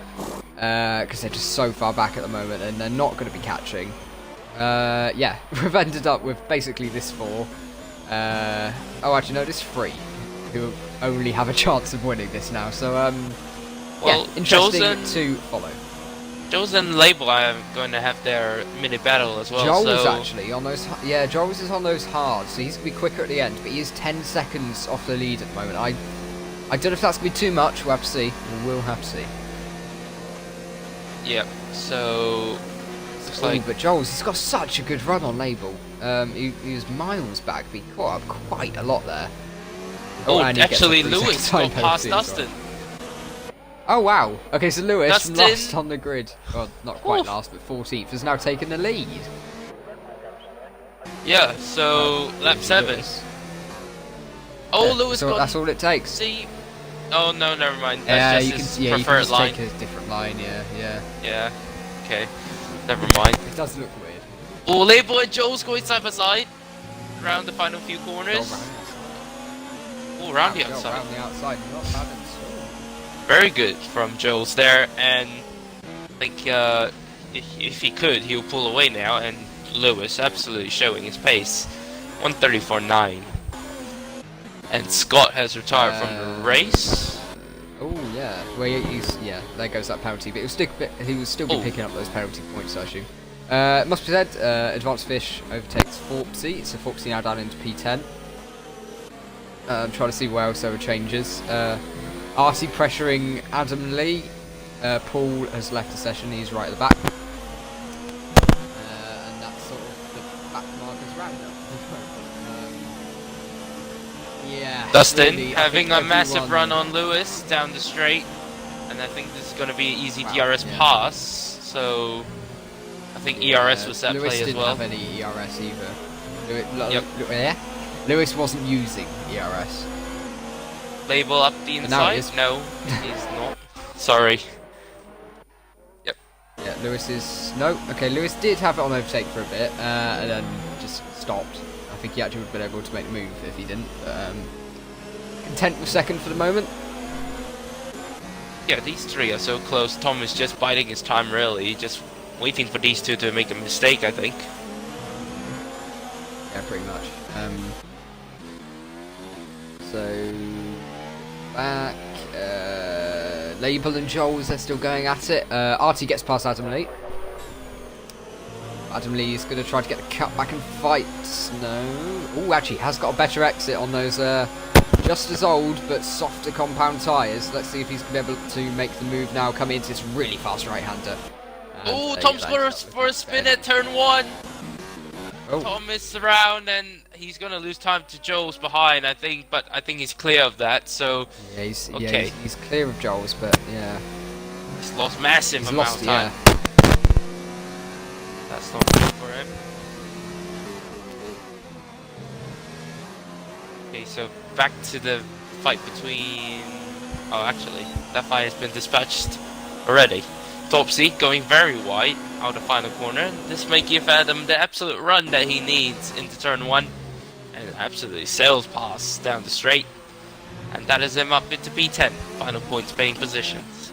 A: because they're just so far back at the moment, and they're not going to be catching. Yeah, we've ended up with basically this four. Oh, actually, no, this three, who only have a chance of winning this now. So,
B: Well,
A: yeah, interesting
B: Joes
A: to follow.
B: Joes and Label are going to have their mini battle as well.
A: Joel's
B: so
A: actually on those. Yeah, Joel's is on those hard, so he's gonna be quicker at the end. But he is 10 seconds off the lead at the moment. I don't know if that's gonna be too much. We'll have to see. We'll have to see.
B: yeah, so looks
A: Ooh,
B: like
A: but Joel's, he's got such a good run on label. He was miles back, but he caught up quite a lot there. And he gets a
B: actually
A: 3 second
B: Lewis
A: time
B: got past
A: penalty as well.
B: Dustin.
A: Oh wow. Okay, so Lewis,
B: Dustin.
A: last on the grid. Well, not quite
B: Oof.
A: last, but 14th, has now taken the lead.
B: Yeah, so lap 7.
A: Lewis.
B: Oh,
A: Yeah,
B: Lewis
A: so
B: got
A: that's all it takes.
B: see. Oh no, never mind.
A: Yeah,
B: That's
A: you
B: just
A: can.
B: his
A: Yeah, you can
B: preferred
A: just
B: line.
A: take a different line. Yeah.
B: Yeah. Okay. Never mind.
A: It does look weird.
B: Oh, Label and Joe's going side by side around the final few corners. Oh, around the outside.
A: Around the outside, not bad at all.
B: Very good from Joe's there, and I think if he could, he'll pull away now. And Lewis absolutely showing his pace, 134.9. And Scott has retired from the race.
A: Oh yeah. Well, yeah. There goes that penalty, but he will still be picking up those penalty points, I assume. Must be said, Advanced Fish overtakes Forksy, so Forksy now down into P10. I'm trying to see where else there were changes. RC pressuring Adam Lee. Paul has left the session, he's right at the back. And that's sort of the back markers round up. Yeah.
B: Dustin
A: really, I
B: having
A: think
B: a massive
A: everyone-
B: run on Lewis down the straight, and I think this is going to be an easy
A: Wow,
B: DRS
A: yeah.
B: pass. So I think ERS was at
A: Lewis
B: play as
A: didn't
B: well.
A: have any ERS either.
B: Yep.
A: Lewis wasn't using ERS.
B: Label up the
A: But now he
B: inside.
A: is.
B: No, he's not. Sorry.
A: Yeah, Lewis is... No, okay, Lewis did have it on overtake for a bit, and then just stopped. I think he actually would have been able to make the move if he didn't. But, content with second for the moment.
B: Yeah, these three are so close. Tom is just biding his time, really, just waiting for these two to make a mistake, I think.
A: Yeah, pretty much. So... Back... Label and Joel's, they're still going at it. Artie gets past Adam Lee. Adam Lee is going to try to get the cut back and fight. No. Oh, actually, has got a better exit on those just as old but softer compound tyres. Let's see if he's going to be able to make the move now, coming into this really fast right-hander.
B: Oh, Tom's going for a spin at turn 1.
A: Oh.
B: Tom is around, and he's going to lose time to Joel's behind, I think, but I think he's clear of that, so
A: Yeah, he's,
B: okay.
A: he's clear of Joel's, but yeah.
B: He's lost massive
A: He's
B: amount
A: lost,
B: of time.
A: yeah.
B: That's not good for him. Okay, so back to the fight between... Oh, actually, that fight has been dispatched already. Topsy going very wide out the final corner. This may give Adam the absolute run that he needs into turn 1. And absolutely sails past down the straight. And that is him up into P10. Final points paying positions.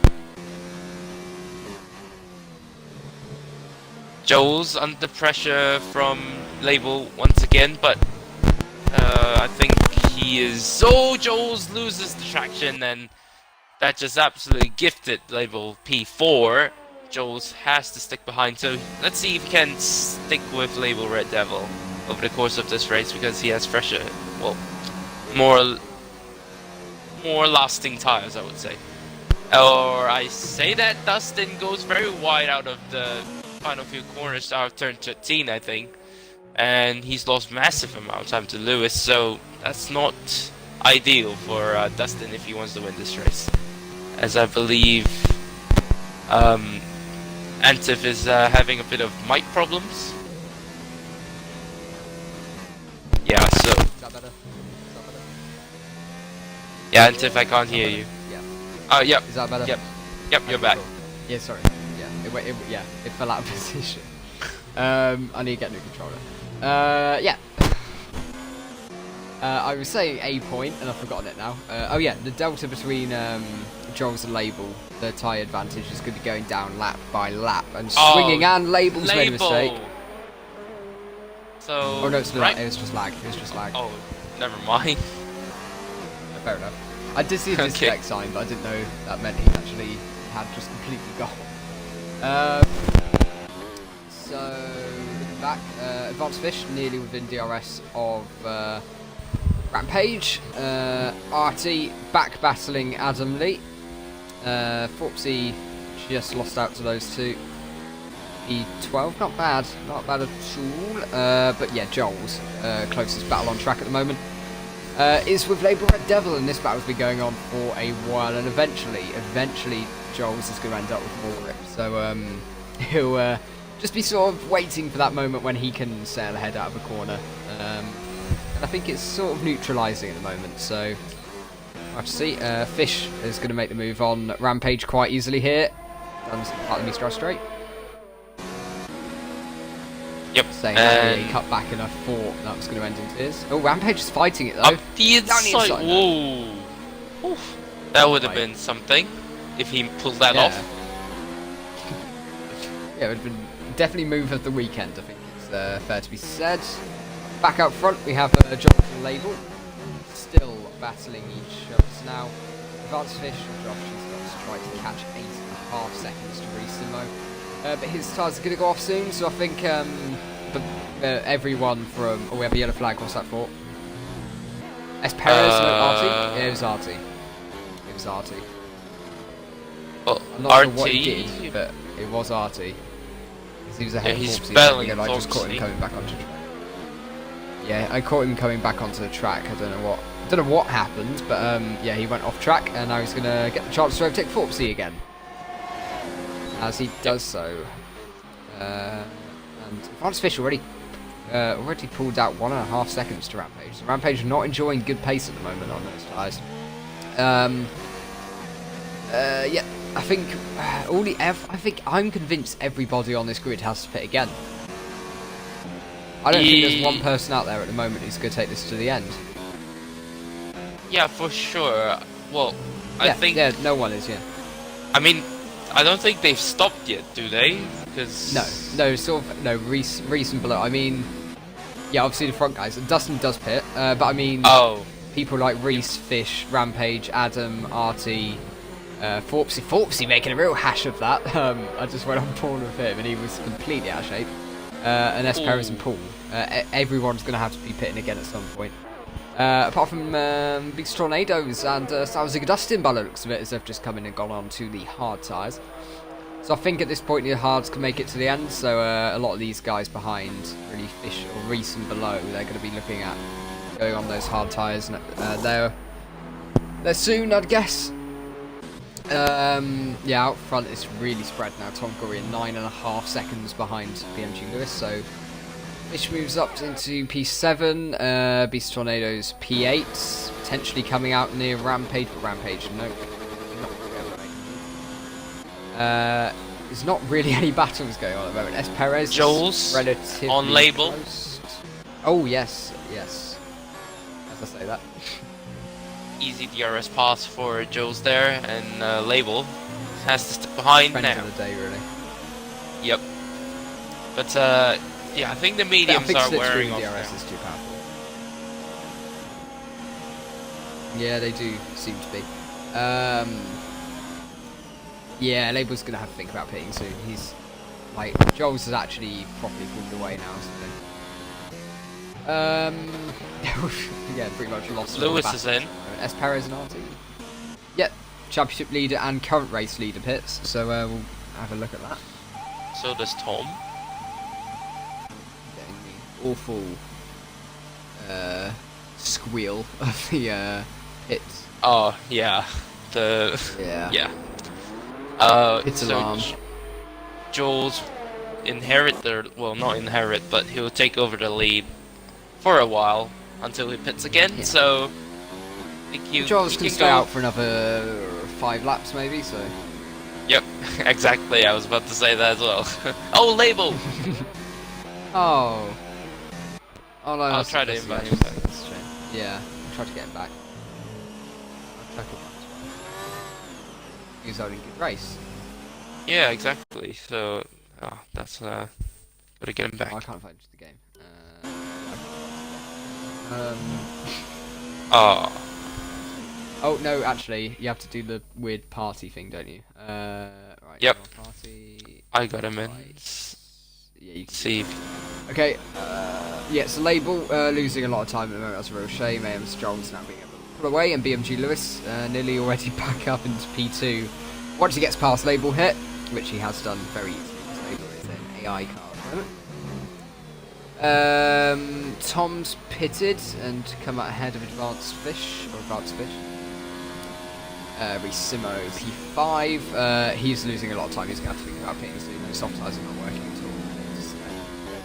B: Joel's under pressure from Label once again, but I think he is... Oh, Joel's loses the traction, and that just absolutely gifted Label P4. Jules has to stick behind. So let's see if he can stick with label Red Devil over the course of this race, because he has fresher, well, more lasting tires, I would say. Or I say that Dustin goes very wide out of the final few corners out of turn 13, I think. And he's lost massive amount of time to Lewis, so that's not ideal for Dustin if he wants to win this race. As I believe Antif is having a bit of mic problems. Yeah, so...
A: Is that better?
B: Yeah, Antif, I can't hear you.
A: Yeah.
B: Oh, yep.
A: Is that better?
B: Yep, you're back.
A: Cool. Yeah, sorry. Yeah, it fell out of position. I need to get a new controller. Yeah. I was saying a point, and I've forgotten it now. Oh yeah, the delta between Joel's and Label, the tyre advantage is going to be going down lap by lap, and swinging, and Label's made a mistake.
B: So...
A: Oh no, it's
B: right?
A: It was just lag.
B: Oh, never mind.
A: Fair enough. I did see a disconnect sign, but I didn't know that meant he actually had just completely gone. So, looking back, Advanced Fish nearly within DRS of Rampage. RT back battling Adam Lee. Forpsy just lost out to those two. E12, not bad at all. But yeah, Joel's closest battle on track at the moment is with Label Red Devil, and this battle's been going on for a while, and eventually Joel's is going to end up with more grip. So he'll just be sort of waiting for that moment when he can sail ahead out of a corner. And I think it's sort of neutralising at the moment, so we'll have to see. Fish is going to make the move on Rampage quite easily here. Done part of me straight.
B: Yep.
A: Saying that he cut back, and I thought that was going to end in tears. Oh, Rampage is fighting it though.
B: Up the inside.
A: Down the inside.
B: Whoa. Oof. That would have been something if he pulled that off.
A: Yeah, it would have been definitely move of the weekend, I think it's fair to be said. Back out front, we have Jonathan Label, still battling each other now. Advanced Fish, Josh has got to try to catch 8.5 seconds to Resimo. But his tyres are going to go off soon, so I think everyone from... Oh, we have a yellow flag, what's that for? S. Perez, RT? Yeah, it was RT.
B: Well,
A: I'm not sure what he did, but it was RT. He was ahead of
B: he's
A: Forpsy,
B: battling
A: and I just caught him coming back onto the track. Yeah, I caught him coming back onto the track. I don't know what happened, but yeah, he went off track, and now he's gonna get the chance to overtake Forpsy again. As he does so, and Advanced Fish already pulled out 1.5 seconds to Rampage. So Rampage is not enjoying good pace at the moment on those tyres. Yeah. I think I'm convinced everybody on this grid has to pit again. I don't think there's one person out there at the moment who's going to take this to the end.
B: Yeah, for sure. Well,
A: I
B: think...
A: Yeah, no one is, yeah.
B: I mean, I don't think they've stopped yet, do they? Because...
A: No, Reese and below. I mean, yeah, obviously the front guys. Dustin does pit, but I mean...
B: Oh.
A: People like Reese, Fish, Rampage, Adam, RT... Forpsy making a real hash of that. I just went on Paul with him, and he was completely out of shape. And S. Perez and Paul. Everyone's going to have to be pitting again at some point. Apart from Big Tornadoes and Salzig Dustin, by the looks of it, as they've just come in and gone on to the hard tyres. So I think at this point the hards can make it to the end. So a lot of these guys behind, really Fish or Reese and below, they're going to be looking at going on those hard tyres. And they're soon, I'd guess. Yeah, out front it's really spread now. Tom Gurrian 9.5 seconds behind BMG Lewis, so Fish moves up into P7, Beast Tornadoes P8, potentially coming out near Rampage, but Rampage, nope. There's not really any battles going on at the moment. S. Perez
B: Joel's
A: relatively
B: on label.
A: Close. Oh, yes. As I say that.
B: Easy DRS pass for Joe's there, and Label has to stick behind
A: Depends
B: now.
A: on the day, really.
B: Yep. But yeah, I think the mediums are wearing off
A: DRS
B: now.
A: is too powerful. Yeah, they do seem to be. Yeah, Label's going to have to think about pitting soon. He's, like, Joel's has actually properly pulled away now, so... yeah, pretty much lost.
B: Lewis is in.
A: S. Perez and RT. Yep, championship leader and current race leader pits, so we'll have a look at that.
B: So does Tom.
A: Getting the awful squeal of the pits.
B: Oh, yeah.
A: Yeah. Pits
B: So
A: alarm.
B: Joel's well, not inherit, but he'll take over the lead for a while until he pits again.
A: Yeah.
B: So I think
A: Joel's
B: he
A: can
B: can
A: stay
B: go.
A: out for another 5 laps, maybe. So.
B: Yep, exactly. I was about to say that as well. Oh, Label.
A: Oh. Oh no.
B: I'll try to invite him back.
A: That's a shame. Yeah, I'll try to get him back. I'll tackle him as well. He was having a good race.
B: Yeah, exactly. So that's gotta get him back.
A: Oh, I can't find the game. Um.
B: Oh,
A: Oh no, actually, you have to do the weird party thing, don't you? Right.
B: Yep.
A: Party.
B: I got him in.
A: Right. Yeah, you can
B: See.
A: Okay, yeah, so Label losing a lot of time at the moment. That's a real shame. AM's Joel's now being able to pull away, and BMG Lewis nearly already back up into P2. Once he gets past Label hit, which he has done very easily, because Label is an AI car at the moment. Tom's pitted and come out ahead of Advanced Fish. Resimo P5. He's losing a lot of time. He's going to have to think about pitting soon. The soft tires are not working at all. It's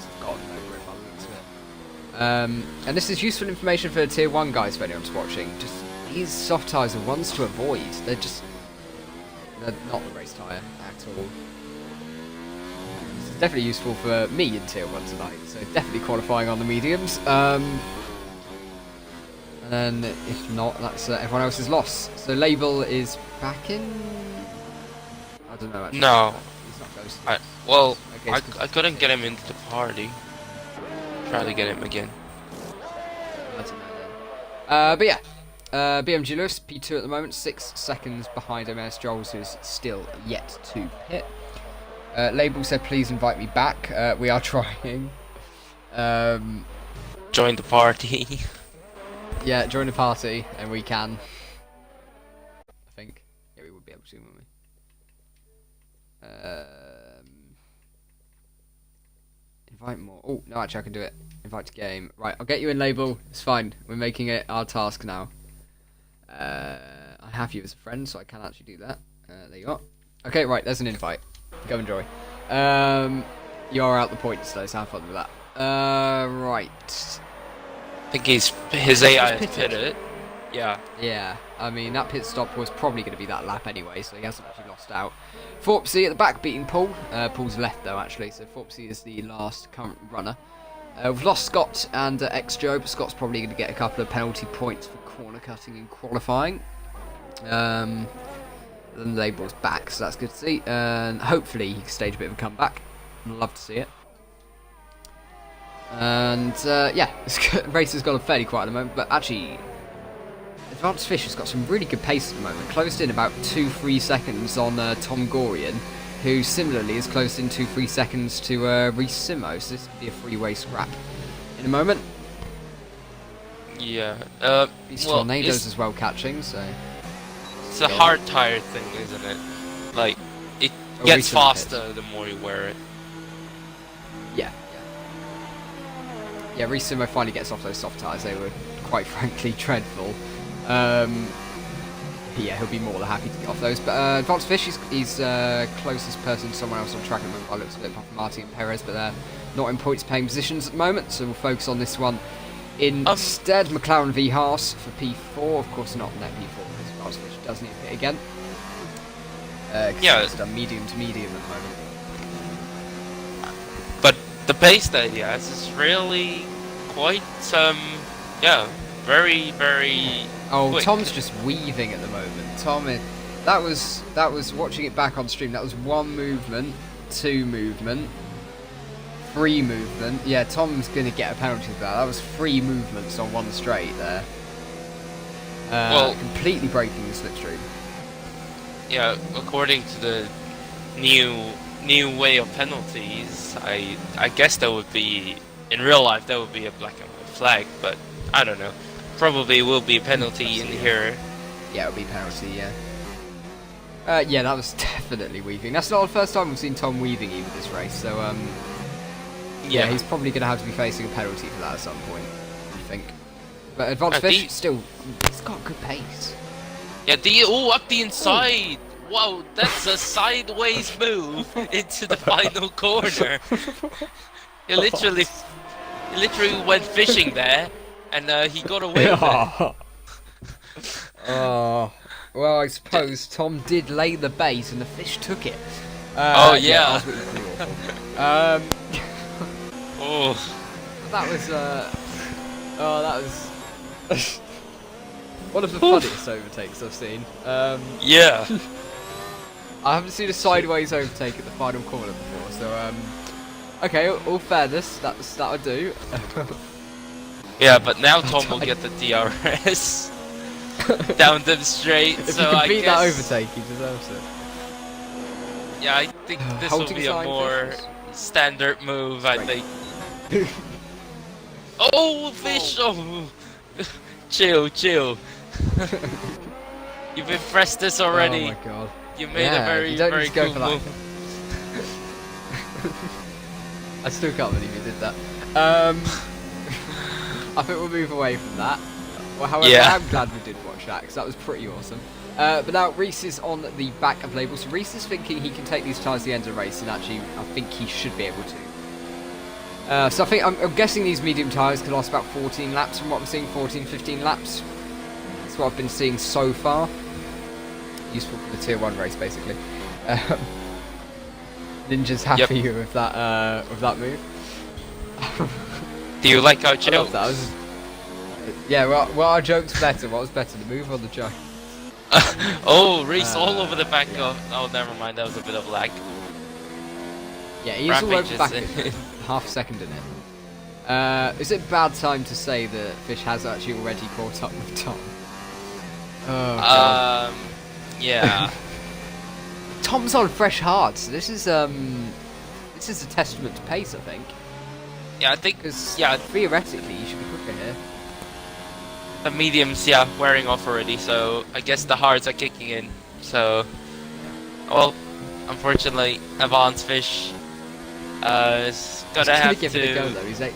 A: forgotten over it by the looks of it. And this is useful information for the Tier 1 guys if anyone's watching. Just these soft tires are ones to avoid. They're not the race tyre at all. This is definitely useful for me in Tier 1 tonight. So definitely qualifying on the mediums. And then, if not, that's everyone else's loss. So Label is back in. I don't know. Actually.
B: No.
A: He's not close.
B: Well,
A: Okay,
B: I couldn't get him into the party. Try to get him again.
A: I don't know then. But yeah, BMG Lewis P2 at the moment, 6 seconds behind MS Joels, who's still yet to pit. Label said, "Please invite me back." We are trying.
B: Join the party.
A: Yeah, join the party, and we can. I think. Yeah, we would be able to, wouldn't we? Invite more. Oh, no, actually, I can do it. Invite to game. Right, I'll get you in, Label. It's fine. We're making it our task now. I have you as a friend, so I can actually do that. There you are. Okay, right, there's an invite. Go enjoy. You are out the points, though, so have fun with that. Right.
B: I think his AI is
A: pitted.
B: pitted. Yeah.
A: Yeah, I mean, that pit stop was probably going to be that lap anyway, so he hasn't actually lost out. Forpsy at the back beating Paul. Paul's left, though, actually, so Forpsy is the last current runner. We've lost Scott and X-Joe, but Scott's probably going to get a couple of penalty points for corner cutting and qualifying. Then Label's back, so that's good to see. And hopefully he can stage a bit of a comeback. I'd love to see it. And yeah, this race has gone fairly quiet at the moment, but actually Advanced Fish has got some really good pace at the moment. Closed in about 2-3 seconds on Tom Gorian, who similarly is closed in 2-3 seconds to Resimo, so this could be a three-way scrap in a moment.
B: Yeah.
A: These
B: Well,
A: tornadoes as well catching, so
B: it's a hard tire thing, isn't it? Like, it gets
A: Resimo
B: faster the more you wear it.
A: yeah. Yeah, Resimo finally gets off those soft tyres. They were, quite frankly, dreadful. Yeah, he'll be more than happy to get off those. But Advanced Fish, he's closest person to someone else on track at the moment by the looks of it, apart from Martin and Perez, but they're not in points-paying positions at the moment, so we'll focus on this one instead. McLaren v Haas for P4, of course not net P4, because Advanced Fish does need to hit again.
B: Yeah.
A: It's done medium to medium at the moment.
B: But the pace that he has is really quite, yeah, very, very
A: Oh,
B: quick.
A: Tom's just weaving at the moment. That was watching it back on stream. That was 1 movement, 2 movement, 3 movement. Yeah, Tom's gonna get a penalty for that. That was 3 movements on 1 straight there.
B: Well,
A: Completely breaking the slipstream.
B: yeah, according to the new way of penalties, I guess that would be in real life that would be a black and white flag, but I don't know. Probably will be a penalty in here.
A: Yeah, it'll be penalty. Yeah. Yeah, that was definitely weaving. That's not the first time we've seen Tom weaving either this race. So yeah, he's probably going to have to be facing a penalty for that at some point, I think. But Advanced Fish still, he's got good pace.
B: Yeah, up the inside. Wow, that's a sideways move into the final corner. He literally went fishing there, and he got away with it.
A: Oh, well, I suppose Tom did lay the bait, and the fish took it.
B: Oh yeah.
A: Oh, that was that was one of the funniest overtakes I've seen.
B: Yeah.
A: I haven't seen a sideways overtake at the final corner before, so okay, all fairness, that would do.
B: Yeah, but now Tom will get the DRS down them straight.
A: If
B: so
A: he can
B: I
A: beat
B: guess,
A: that overtake, he deserves it.
B: Yeah, I think this will be a more standard move. I think. Oh, fish! Oh, chill. You've impressed us already.
A: Oh my god.
B: You made a very cool move.
A: I still can't believe you did that. I think we'll move away from that. Well, however,
B: Yeah.
A: I'm glad we did watch that because that was pretty awesome. But now Reese is on the back of label, so Reese is thinking he can take these tyres to the end of the race, and actually, I think he should be able to. So I think I'm guessing these medium tyres could last about 14 laps from what I'm seeing, 14-15 laps. That's what I've been seeing so far. Useful for the tier 1 race, basically. Ninja's happy with that move.
B: Do you like our
A: I love
B: jokes?
A: that. Yeah, well, our joke's better. What was better, the move or the joke?
B: Oh, Reese all over the back of... Oh, never mind, that was a bit of lag.
A: Yeah, he's all over the back
B: Rampage
A: of it. Half a second in it. Is it a bad time to say that Fish has actually already caught up with Tom? Oh, God.
B: Yeah.
A: Tom's on fresh heart, so this is a testament to pace, I think.
B: Yeah, I think...
A: Because
B: Yeah,
A: theoretically, you should be quicker here.
B: the mediums, yeah, wearing off already, so I guess the hards are kicking in. So, well, unfortunately, Advanced Fish is gonna have
A: give
B: to...
A: it a go, though.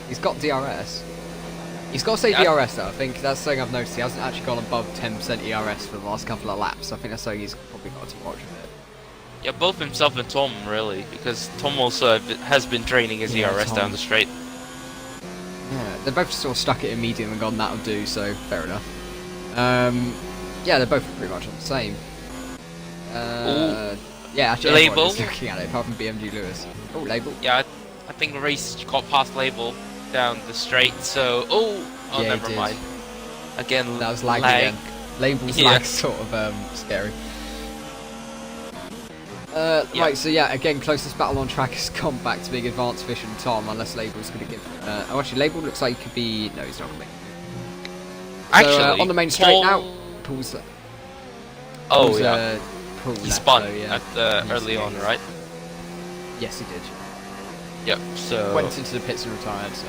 A: He's got DRS. He's got to say DRS, though. I think that's something I've noticed. He hasn't actually gone above 10% ERS for the last couple of laps. I think that's something he's probably got to watch a bit.
B: Yeah, both himself and Tom, really, because Tom also has been training his ERS down the straight.
A: Yeah, they're both sort of stuck it in medium and gone, that'll do, so fair enough. Yeah, they're both pretty much on the same. Yeah, actually,
B: Label.
A: everyone is looking at it, apart from BMG Lewis. Oh, label.
B: Yeah, I think the race got past Label down the straight, so... Oh,
A: Yeah,
B: never mind. Again,
A: That was lag again. Label's lag sort of scary. Right, so yeah, again, closest battle on track has gone back to being Advanced Fish and Tom, unless Label's going to give... oh, actually, Label looks like he could be... No, he's not going to make it.
B: Actually,
A: on the main straight now, pulls...
B: Oh, yeah.
A: Pull
B: He
A: left,
B: spun
A: though, yeah.
B: at the early on, right?
A: Yes, he did.
B: Yep, so...
A: Went into the pits and retired, so...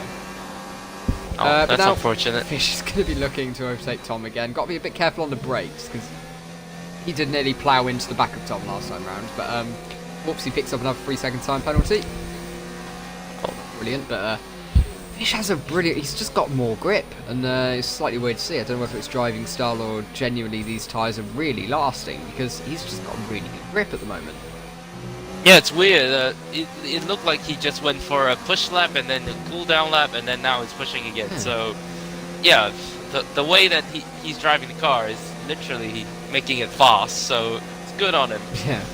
B: Oh,
A: but
B: that's
A: now
B: unfortunate.
A: Fish is going to be looking to overtake Tom again. Got to be a bit careful on the brakes, because he did nearly plough into the back of Tom last time round. But, whoops, he picks up another 3-second time penalty. Oh, brilliant, but Fish has a brilliant... He's just got more grip, and it's slightly weird to see. I don't know whether it's driving style or genuinely these tyres are really lasting, because he's just got really good grip at the moment.
B: Yeah, it's weird. It looked like he just went for a push lap and then a cool down lap, and then now he's pushing again. So, yeah, the way that he's driving the car is literally making it fast. So it's good on him.
A: Yeah.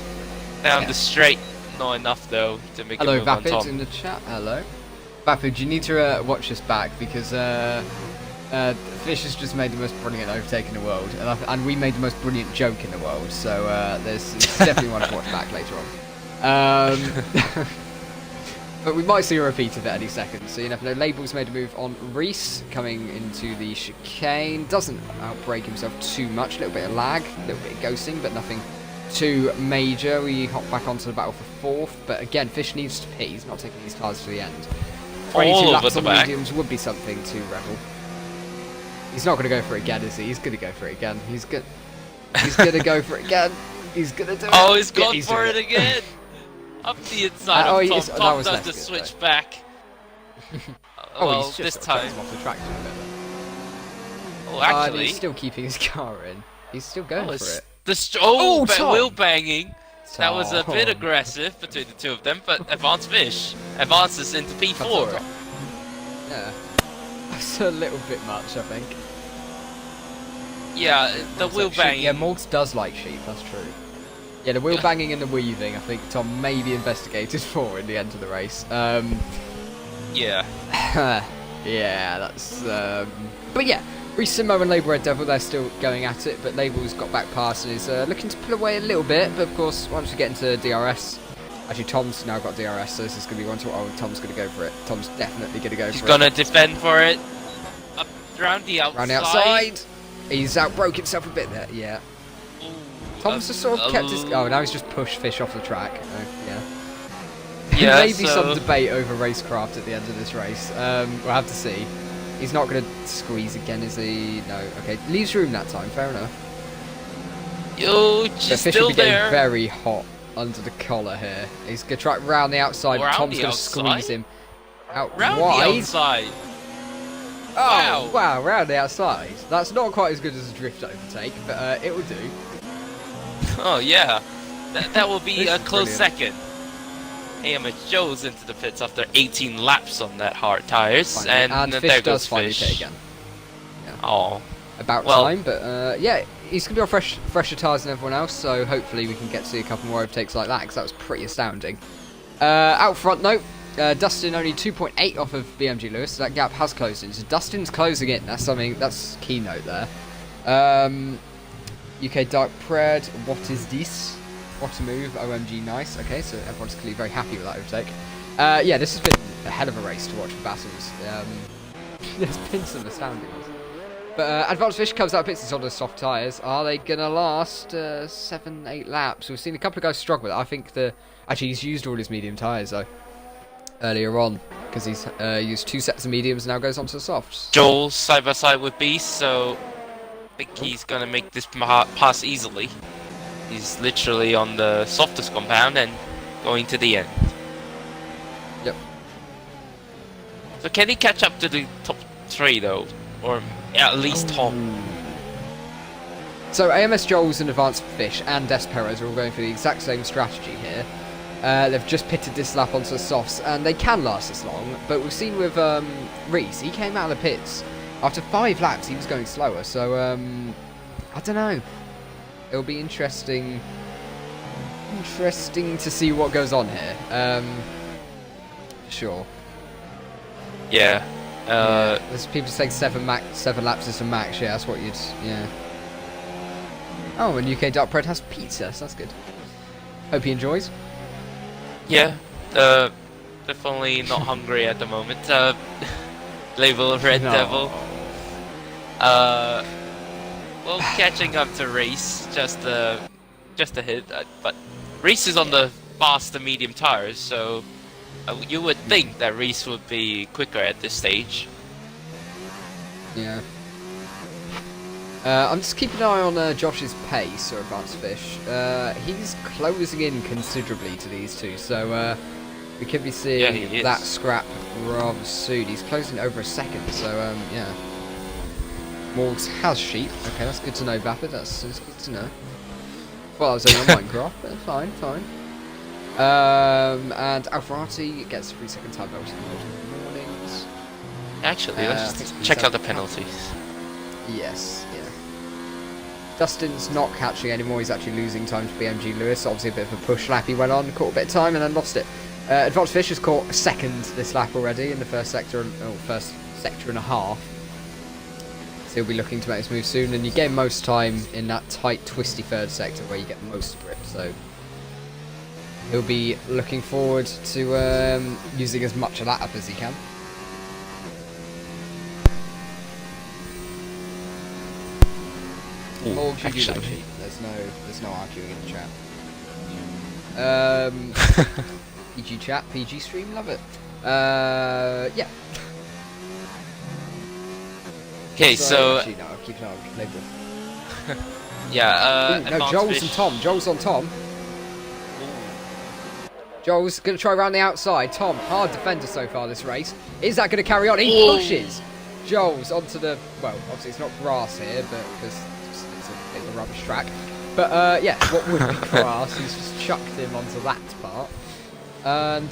B: Down the straight, not enough though to make
A: Hello,
B: a move on
A: Vapid
B: Tom.
A: in the chat. Hello, Vapid. You need to watch this back because Fish has just made the most brilliant overtake in the world, and we made the most brilliant joke in the world. So there's definitely one to watch back later on. But we might see a repeat of it any second, so you never know. Label's made a move on Reese, coming into the chicane. Doesn't outbrake himself too much, a little bit of lag, a little bit of ghosting, but nothing to Major. We hop back onto the battle for 4th, but again, Fish needs to pit. He's not taking these tyres to the end. 22
B: All over
A: laps
B: the
A: on the
B: back.
A: mediums would be something to revel. He's not going to go for it again, is he? He's going to go for it again. He's going to go for it again. He's going to do it.
B: Oh, he's
A: Yeah,
B: gone for
A: doing
B: it again. Up the inside
A: oh,
B: of Tom.
A: that
B: Tom
A: was
B: does
A: less
B: the
A: good,
B: switch
A: though.
B: back.
A: Oh,
B: Well,
A: he's
B: this
A: just sort of
B: time.
A: him off the track a bit there.
B: Oh,
A: And
B: actually.
A: he's still keeping his car in. He's still going
B: Oh,
A: for it.
B: Tom. Wheel banging. That was a bit
A: Tom.
B: aggressive between the two of them, but Advanced Fish advances into P4.
A: Yeah. That's a little bit much, I think.
B: Yeah, the wheel banging.
A: Yeah, Morgs does like sheep, that's true. Yeah, the wheel banging and the weaving, I think Tom may be investigated for in the end of the race.
B: Yeah.
A: Yeah, that's... But yeah, Reece Simo and Label Red Devil, they're still going at it, but Label's got back past and is looking to pull away a little bit, but of course, once we get into DRS... Actually, Tom's now got DRS, so this is going to be one to... Oh, Tom's going to go for it. Tom's definitely going to go
B: He's
A: for
B: gonna
A: it.
B: defend for it. Up around the outside.
A: Round the outside! He's outbroke himself a bit there, yeah.
B: Ooh,
A: Tom's just sort of kept his... Oh, now he's just pushed Fish off the track. Oh, yeah.
B: Yeah,
A: Maybe some debate over racecraft at the end of this race. We'll have to see. He's not going to squeeze again, is he? No. Okay, leaves room that time. Fair enough.
B: Yo,
A: The
B: she's
A: Fish
B: still
A: will be getting
B: there.
A: very hot under the collar here. He's going to try round the outside.
B: Around
A: Tom's
B: the
A: going to
B: outside?
A: squeeze him out
B: Round
A: wide.
B: the outside.
A: Oh, wow, round the outside. That's not quite as good as a drift overtake, but it will do.
B: Oh yeah, that will be
A: This
B: a
A: is
B: close
A: brilliant.
B: second. AMH Joe's into the pits after 18 laps on that hard tires,
A: Finally.
B: and
A: Fish
B: there
A: does
B: goes
A: finally
B: Fish.
A: pit again.
B: Oh,
A: About
B: Well-
A: time, but yeah, he's going to be on fresher tyres than everyone else, so hopefully we can get to see a couple more overtakes like that, because that was pretty astounding. Out front, though, Dustin only 2.8 off of BMG Lewis, so that gap has closed in. So Dustin's closing in, that's keynote there. UK Dark Pred, what is this? What a move, OMG, nice. Okay, so everyone's clearly very happy with that overtake. Yeah, this has been a hell of a race to watch for battles. There's been some astounding ones. But Advanced Fish comes out of pits, it's on the soft tyres. Are they going to last 7-8 laps? We've seen a couple of guys struggle with it. I think actually he's used all his medium tyres though earlier on, because he's used 2 sets of mediums and now goes on to the softs.
B: Joel's side by side with Beast, so I think he's gonna make this pass easily. He's literally on the softest compound and going to the end.
A: Yep.
B: So can he catch up to the top 3 though, or at least Tom?
A: So AMS Joel's and Advanced Fish and Des Perez are all going for the exact same strategy here. They've just pitted this lap onto the softs, and they can last this long, but we've seen with Reece, he came out of the pits. After 5 laps, he was going slower, so I don't know. It'll be interesting to see what goes on here. Sure.
B: Yeah.
A: Yeah. There's people saying 7 laps is the max. Yeah, that's what you'd. Yeah. Oh, and UK Dark Bread has pizza, so that's good. Hope he enjoys.
B: Yeah. Definitely not hungry at the moment. Label Red
A: No.
B: Devil. Well, catching up to Reece, just a hit, but Reece is on the faster medium tires, so you would think that Reece would be quicker at this stage.
A: Yeah. I'm just keeping an eye on Josh's pace, or Advanced Fish. He's closing in considerably to these two, so we could be seeing
B: he
A: that
B: is.
A: scrap rather soon. He's closing over a second, so yeah. Morgs has sheep. Okay, that's good to know, Vapid. That's good to know. Well, I was only on Minecraft, but fine. And Alfarati gets 3-second time bonus in the mornings.
B: Actually, let's
A: I
B: just
A: think
B: check
A: he's
B: out the
A: out.
B: penalties.
A: Yes, yeah. Dustin's not catching anymore. He's actually losing time to BMG Lewis. Obviously, a bit of a push lap. He went on, caught a bit of time, and then lost it. Advanced Fish has caught second this lap already in the first sector and a half. So he'll be looking to make this move soon, and you gain most time in that tight, twisty third sector where you get most grip. So he'll be looking forward to using as much of that up as he can.
B: Ooh,
A: Or should you do that
B: actually.
A: cheat? There's no arguing in the chat. PG chat, PG stream, love it. Yeah.
B: Okay, so
A: actually, no, I'll keep it on later.
B: yeah,
A: Ooh, no,
B: advanced
A: Joel's
B: fish.
A: and Tom. Joel's on Tom.
B: Ooh.
A: Joel's going to try around the outside. Tom, hard defender so far this race. Is that going to carry on? He
B: Ooh.
A: pushes. Joel's onto the, well, obviously it's not grass here, but because it's a bit of a rubbish track. But yeah, what would be grass, he's just chucked him onto that part. And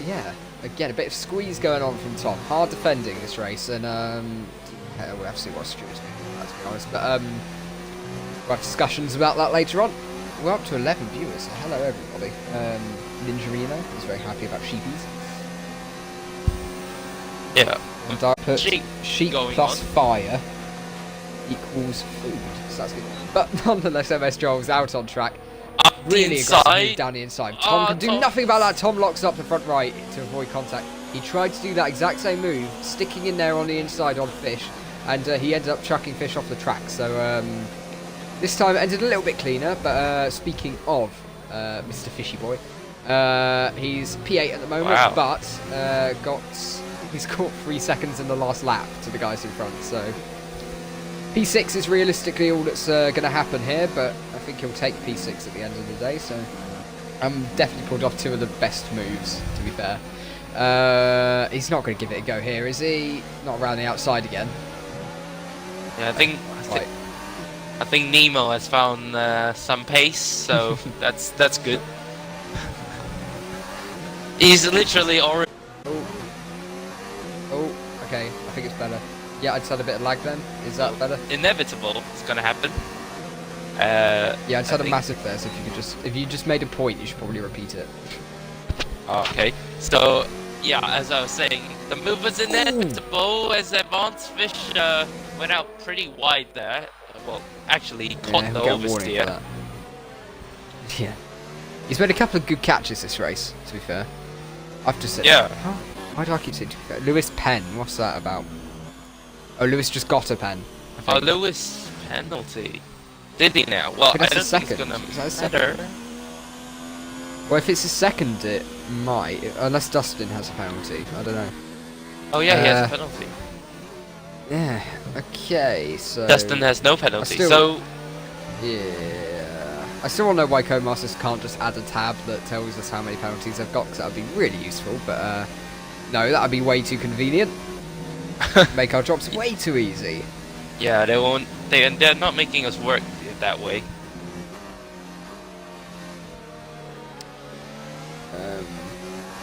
A: yeah, again, a bit of squeeze going on from Tom. Hard defending this race, and we'll have to see what Stuart's doing, let's be honest. But we'll have discussions about that later on. We're up to 11 viewers, so hello everybody. Ninja Reno is very happy about sheepies.
B: Yeah.
A: And I put
B: Sheep
A: plus
B: on.
A: fire equals food, so that's good. But nonetheless, MS Joel's out on track.
B: Up the
A: Really aggressively
B: inside.
A: down the inside. Tom can do
B: Tom.
A: nothing about that. Tom locks up the front right to avoid contact. He tried to do that exact same move, sticking in there on the inside on Fish, and he ended up chucking Fish off the track. So this time it ended a little bit cleaner. But speaking of Mr. Fishy Boy, he's P8 at the moment,
B: Wow.
A: but he's caught 3 seconds in the last lap to the guys in front. So P6 is realistically all that's going to happen here, but I think he'll take P6 at the end of the day, so definitely pulled off 2 of the best moves, to be fair. He's not going to give it a go here, is he? Not around the outside again.
B: Yeah, I think Nemo has found some pace, so that's good. He's literally already.
A: Oh, okay, I think it's better. Yeah, I just had a bit of lag then. Is that better?
B: Inevitable. It's gonna happen.
A: Yeah, I just had a
B: think-
A: massive there, so if you just made a point, you should probably repeat it.
B: Okay. So yeah, as I was saying, the move was inevitable as Advanced Fish went out pretty wide there. Well, actually, he caught
A: Yeah,
B: the
A: he'll get a warning for
B: oversteer.
A: that. Yeah. He's made a couple of good catches this race, to be fair. I've just said.
B: Yeah.
A: Why do I keep saying to be fair? Lewis Penn, what's that about? Oh, Lewis just got a pen. I
B: Oh,
A: think.
B: Lewis penalty. Did he now? Well, I
A: But
B: don't
A: that's a
B: think it's
A: second.
B: gonna
A: Is that a
B: matter.
A: second? Well, if it's a second, it might. Unless Dustin has a penalty. I don't know.
B: Oh yeah, he has a
A: Uh,
B: penalty.
A: Yeah. Okay, so.
B: Dustin has no penalty,
A: still-
B: so
A: Yeah. I still want to know why Codemasters can't just add a tab that tells us how many penalties they've got, because that would be really useful, but no, that would be way too convenient. Make our jobs way too easy.
B: yeah, they won't. They're not making us work that way.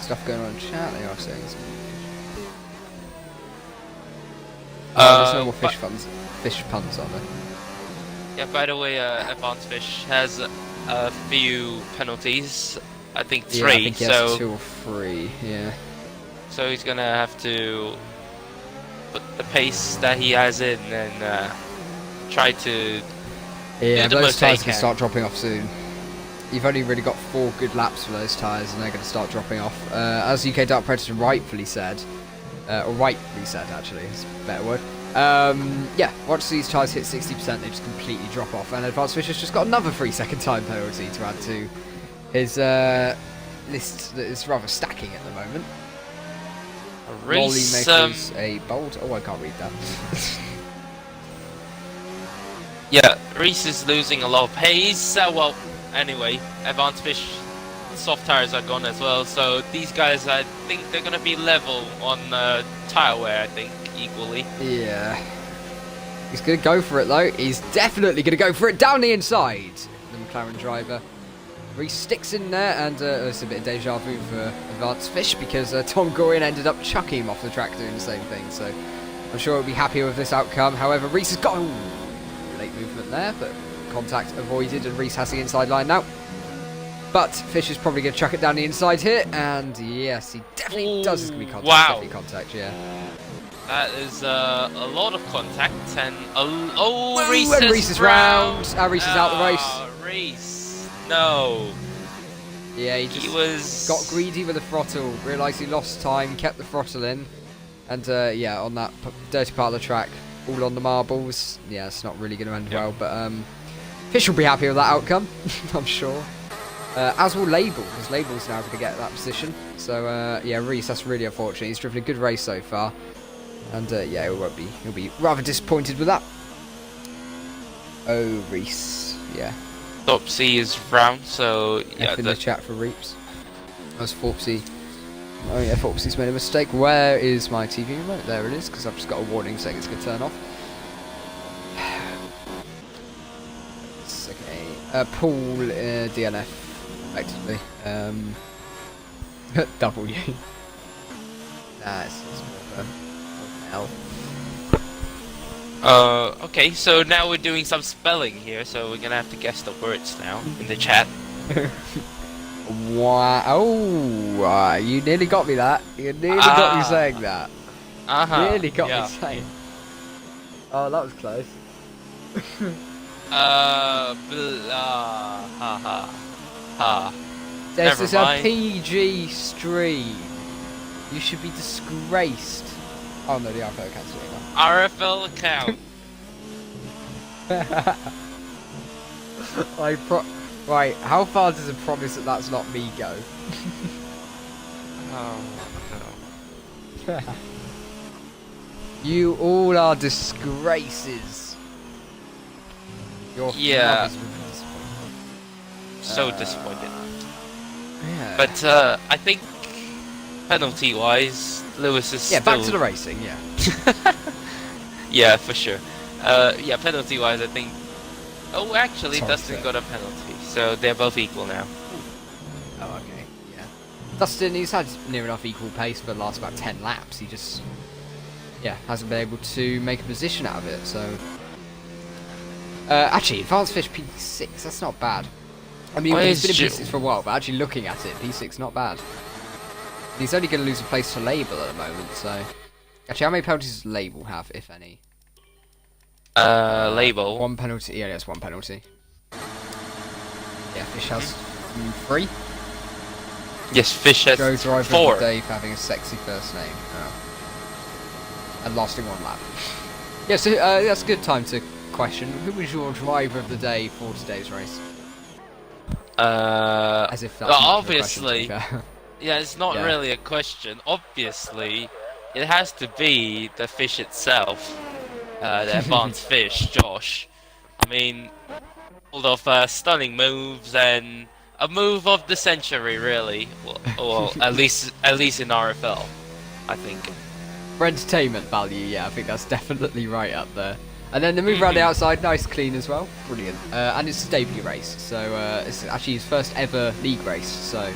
A: Stuff going on in chat, they are saying. There's no more
B: but-
A: fish puns on there.
B: Yeah, by the way, Advanced Fish has a few penalties. I think 3,
A: Yeah, I think he has
B: so
A: 2 or 3, yeah.
B: so he's gonna have to put the pace that he has in and try to.
A: Yeah,
B: the
A: those
B: most they
A: tyres are going
B: can.
A: to start dropping off soon. You've only really got 4 good laps for those tyres, and they're going to start dropping off. As UK Dark Predator rightfully said, or rightly said actually, is a better word. Yeah, once these tyres hit 60%, they just completely drop off. And Advanced Fish has just got another 3-second time penalty to add to his list that is rather stacking at the moment. Molly
B: Race,
A: makes a bold. Oh, I can't read that.
B: yeah, Reese is losing a lot of pace. Well, anyway, Advanced Fish soft tires are gone as well, so these guys, I think they're gonna be level on tire wear. I think equally.
A: Yeah. He's going to go for it though. He's definitely going to go for it down the inside. The McLaren driver. He sticks in there, and it's a bit of deja vu for Advanced Fish because Tom Gorin ended up chucking him off the track doing the same thing. So I'm sure he'll be happy with this outcome. However, Reese has got late movement there, but contact avoided, and Reese has the inside line now. But Fish is probably going to chuck it down the inside here, and yes, he definitely does. It's going to be contact.
B: Wow.
A: Definitely contact, yeah.
B: That is a lot of contact and
A: Woo,
B: Reese
A: and
B: is
A: Reese is round. Reese is out the race.
B: Race, no.
A: Yeah, he just
B: He was
A: got greedy with the throttle, realised he lost time, kept the throttle in, and yeah, on that dirty part of the track, all on the marbles. Yeah, it's not really going to end well, but Fish will be happy with that outcome, I'm sure. As will Label, because Label's now going to get that position. So yeah, Reese, that's really unfortunate. He's driven a good race so far, and yeah, he'll be rather disappointed with that. Oh, Reese, yeah.
B: Topsy is round, so yeah.
A: F in the chat for Reeps. That's Forpsy. Oh yeah, Forpsy's made a mistake. Where is my TV remote? There it is, because I've just got a warning saying it's going to turn off. It's okay. Paul DNF, effectively. W. Nah, it's more of a L.
B: Okay, so now we're doing some spelling here, so we're gonna have to guess the words now in the chat.
A: Wow! Oh, you nearly got me that. You nearly got me saying that. Nearly got me saying. Oh, that was close. This is a PG stream. You should be disgraced. Oh no, the RFL account's doing that.
B: RFL account.
A: Right, how far does a promise that that's not me go?
B: Oh no.
A: You all are disgraces. Your
B: Yeah. So disappointed.
A: Yeah.
B: But I think penalty-wise, Lewis is still...
A: back to the racing. Yeah.
B: Yeah, for sure. Yeah, penalty-wise, I think. Oh, actually,
A: Sorry,
B: Dustin got a penalty, so they're both equal now.
A: Oh, okay. Yeah. Dustin, he's had near enough equal pace for the last about 10 laps. He just, yeah, hasn't been able to make a position out of it. So, actually, Advanced Fish P6. That's not bad. I mean, he's been in P6 for a while, but actually looking at it, P6 not bad. He's only going to lose a place to Label at the moment. So, actually, how many penalties does Label have, if any?
B: Label.
A: One penalty. Yeah, that's one penalty. Yeah, Fish has 3.
B: Yes, Fish has
A: Joe Driver
B: 4.
A: of the day for having a sexy first name. Oh. And lasting 1 lap. Yeah, so that's a good time to question. Who was your driver of the day for today's race? As if that's
B: well,
A: not
B: obviously.
A: a question,
B: Yeah, it's not really a question. Obviously, it has to be the fish itself. The advanced fish, Josh. I mean, full of stunning moves and a move of the century, really. Well, at least in RFL, I think.
A: For entertainment value, yeah, I think that's definitely right up there. And then the move around the outside, nice clean as well, brilliant. And it's a debut race, so it's actually his first ever league race. So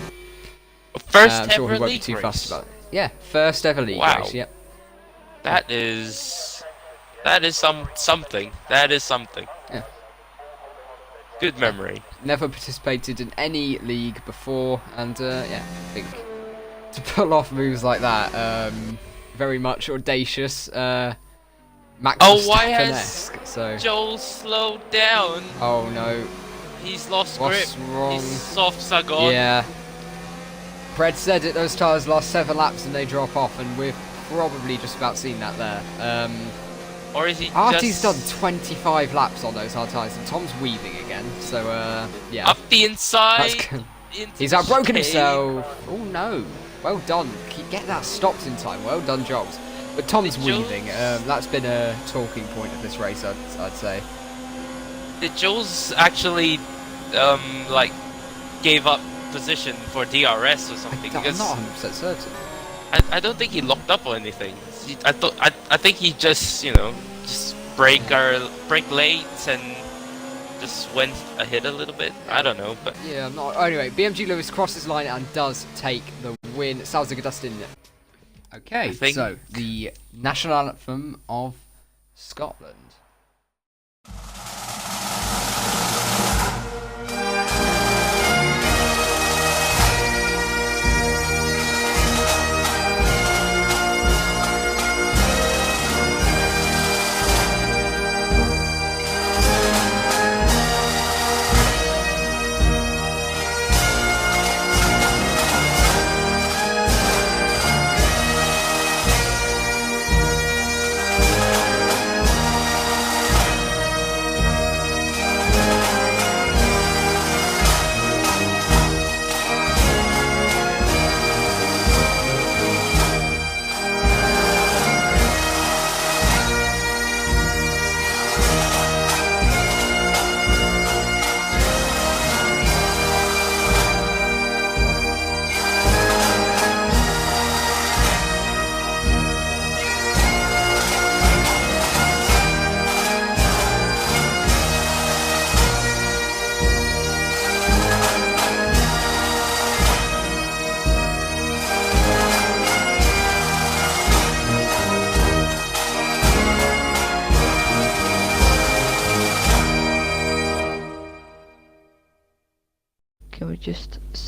B: first
A: I'm sure
B: ever
A: he won't
B: league
A: be too
B: race.
A: fussed about it. Yeah, first ever league race. Yep.
B: That is something. That is something.
A: Yeah.
B: Good memory.
A: Never participated in any league before, and yeah, I think to pull off moves like that, very much audacious. Max
B: why has
A: so.
B: Joel slowed down?
A: Oh no.
B: He's lost
A: What's
B: grip.
A: wrong?
B: His softs are gone.
A: Yeah. Fred said it, those tyres last 7 laps and they drop off, and we've probably just about seen that there.
B: Or is he
A: Artie's
B: just...
A: done 25 laps on those hard tyres, and Tom's weaving again, so yeah.
B: Up the inside.
A: That's good.
B: Into
A: He's
B: the
A: outbroken
B: chicane.
A: himself. Oh no. Well done. Get that stopped in time. Well done, Jobs. But Tom's weaving. That's been a talking point of this race, I'd say.
B: Did Jules actually, like, gave up position for DRS or something?
A: I'm
B: Because
A: not 100% certain.
B: I don't think he locked up or anything. I think he just, you know, just brake late and just went ahead a little bit. I don't know, but
A: Yeah, I'm not. Anyway, BMG Lewis crosses line and does take the win. Sounds like a Dustin. Okay, so the national anthem of Scotland.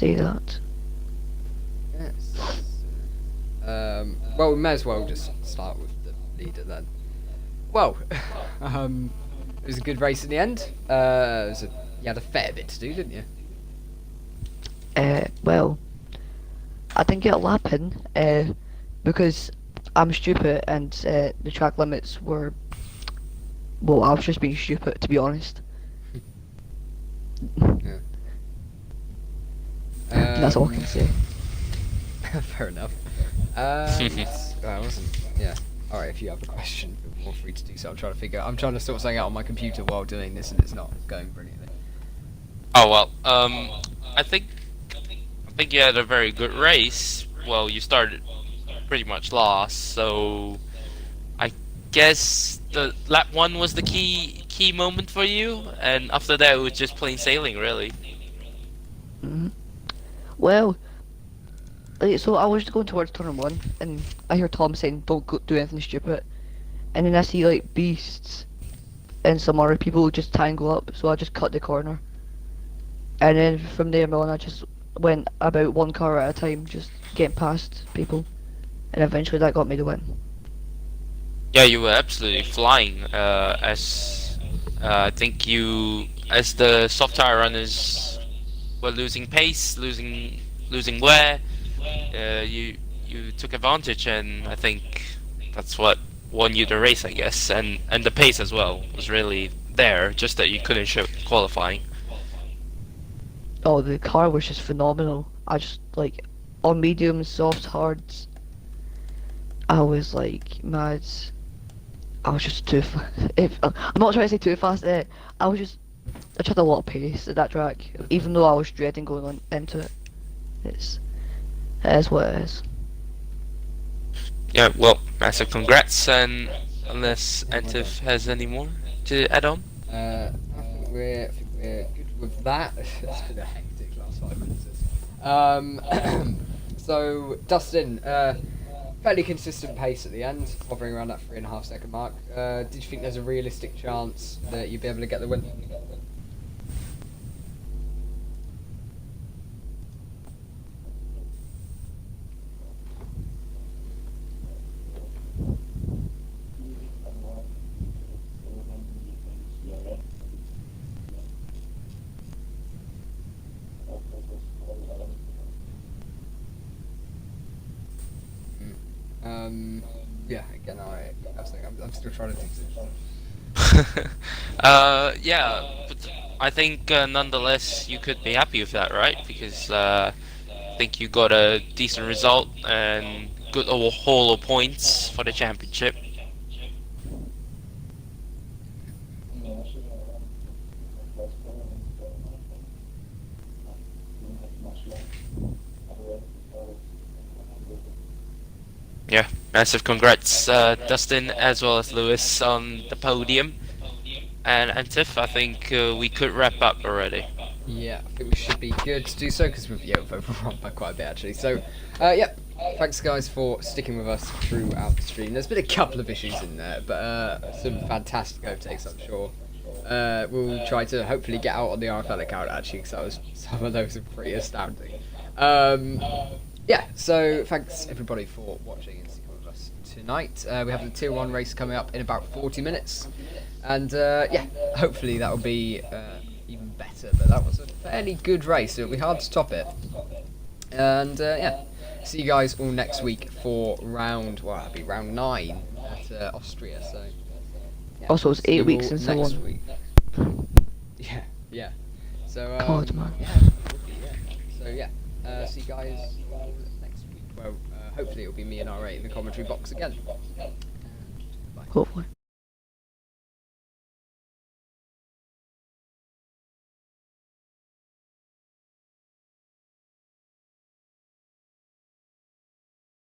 C: say that.
A: Yes. Well, we may as well just start with the leader then. Well, it was a good race in the end. You had a fair bit to do, didn't you?
C: Well, I didn't get a lap in, because I'm stupid and the track limits were. Well, I was just being stupid, to be honest.
A: Yeah.
C: That's all I can say.
A: Fair enough. I wasn't. Yeah. All right. If you have a question, feel free to do so. I'm trying to figure. I'm trying to sort something out on my computer while doing this, and it's not going brilliantly.
B: Oh well, I think you had a very good race. Well, you started pretty much last, so I guess the lap one was the key moment for you, and after that it was just plain sailing, really.
C: Hmm. Well, so I was going towards turn one, and I hear Tom saying, "Don't go, do anything stupid," and then I see like beasts and some other people just tangle up, so I just cut the corner, and then from there on I just went about one car at a time, just getting past people, and eventually that got me the win.
B: Yeah, you were absolutely flying. As I think you, as the soft tire runners were losing pace, losing wear, you took advantage, and I think that's what won you the race, I guess. And the pace as well was really there, just that you couldn't show qualifying.
C: Oh, the car was just phenomenal. I just like on mediums, softs, hards. I was like mad. I was just too. If I'm not trying to say too fast, I tried a lot of pace at that track, even though I was dreading going on into it. It is what it is.
B: Yeah, well, massive congrats, and unless Antif has any more to add on.
A: I think we're good with that. It's been a hectic last 5 minutes. So Dustin, fairly consistent pace at the end, hovering around that 3.5 second mark. Did you think there's a realistic chance that you'd be able to get the win? Yeah, again, I'm still trying to think.
B: Yeah, but I think nonetheless you could be happy with that, right? Because I think you got a decent result and good haul of points for the championship. Yeah, massive congrats, Dustin, as well as Lewis on the podium. And Tiff, I think we could wrap up already.
A: Yeah, I think we should be good to do so because we've overrun by quite a bit actually. So, yeah, thanks guys for sticking with us throughout the stream. There's been a couple of issues in there, but some fantastic overtakes, I'm sure. We'll try to hopefully get out on the RFL account actually because some of those are pretty astounding. Yeah, so thanks everybody for watching and sticking with us tonight. We have the Tier 1 race coming up in about 40 minutes. And yeah, hopefully that'll be even better. But that was a fairly good race, so it'll be hard to top it. And yeah, see you guys all next week for that'll be round 9 at Austria. So yeah,
C: Also, it's 8 weeks
A: see you
C: since
A: all
C: I
A: next
C: won.
A: week. Yeah. So
C: God, man.
A: yeah, it would be, yeah. So yeah, see you guys all next week. Well, hopefully it'll be me and R8 in the commentary box again. Bye.
C: Hopefully.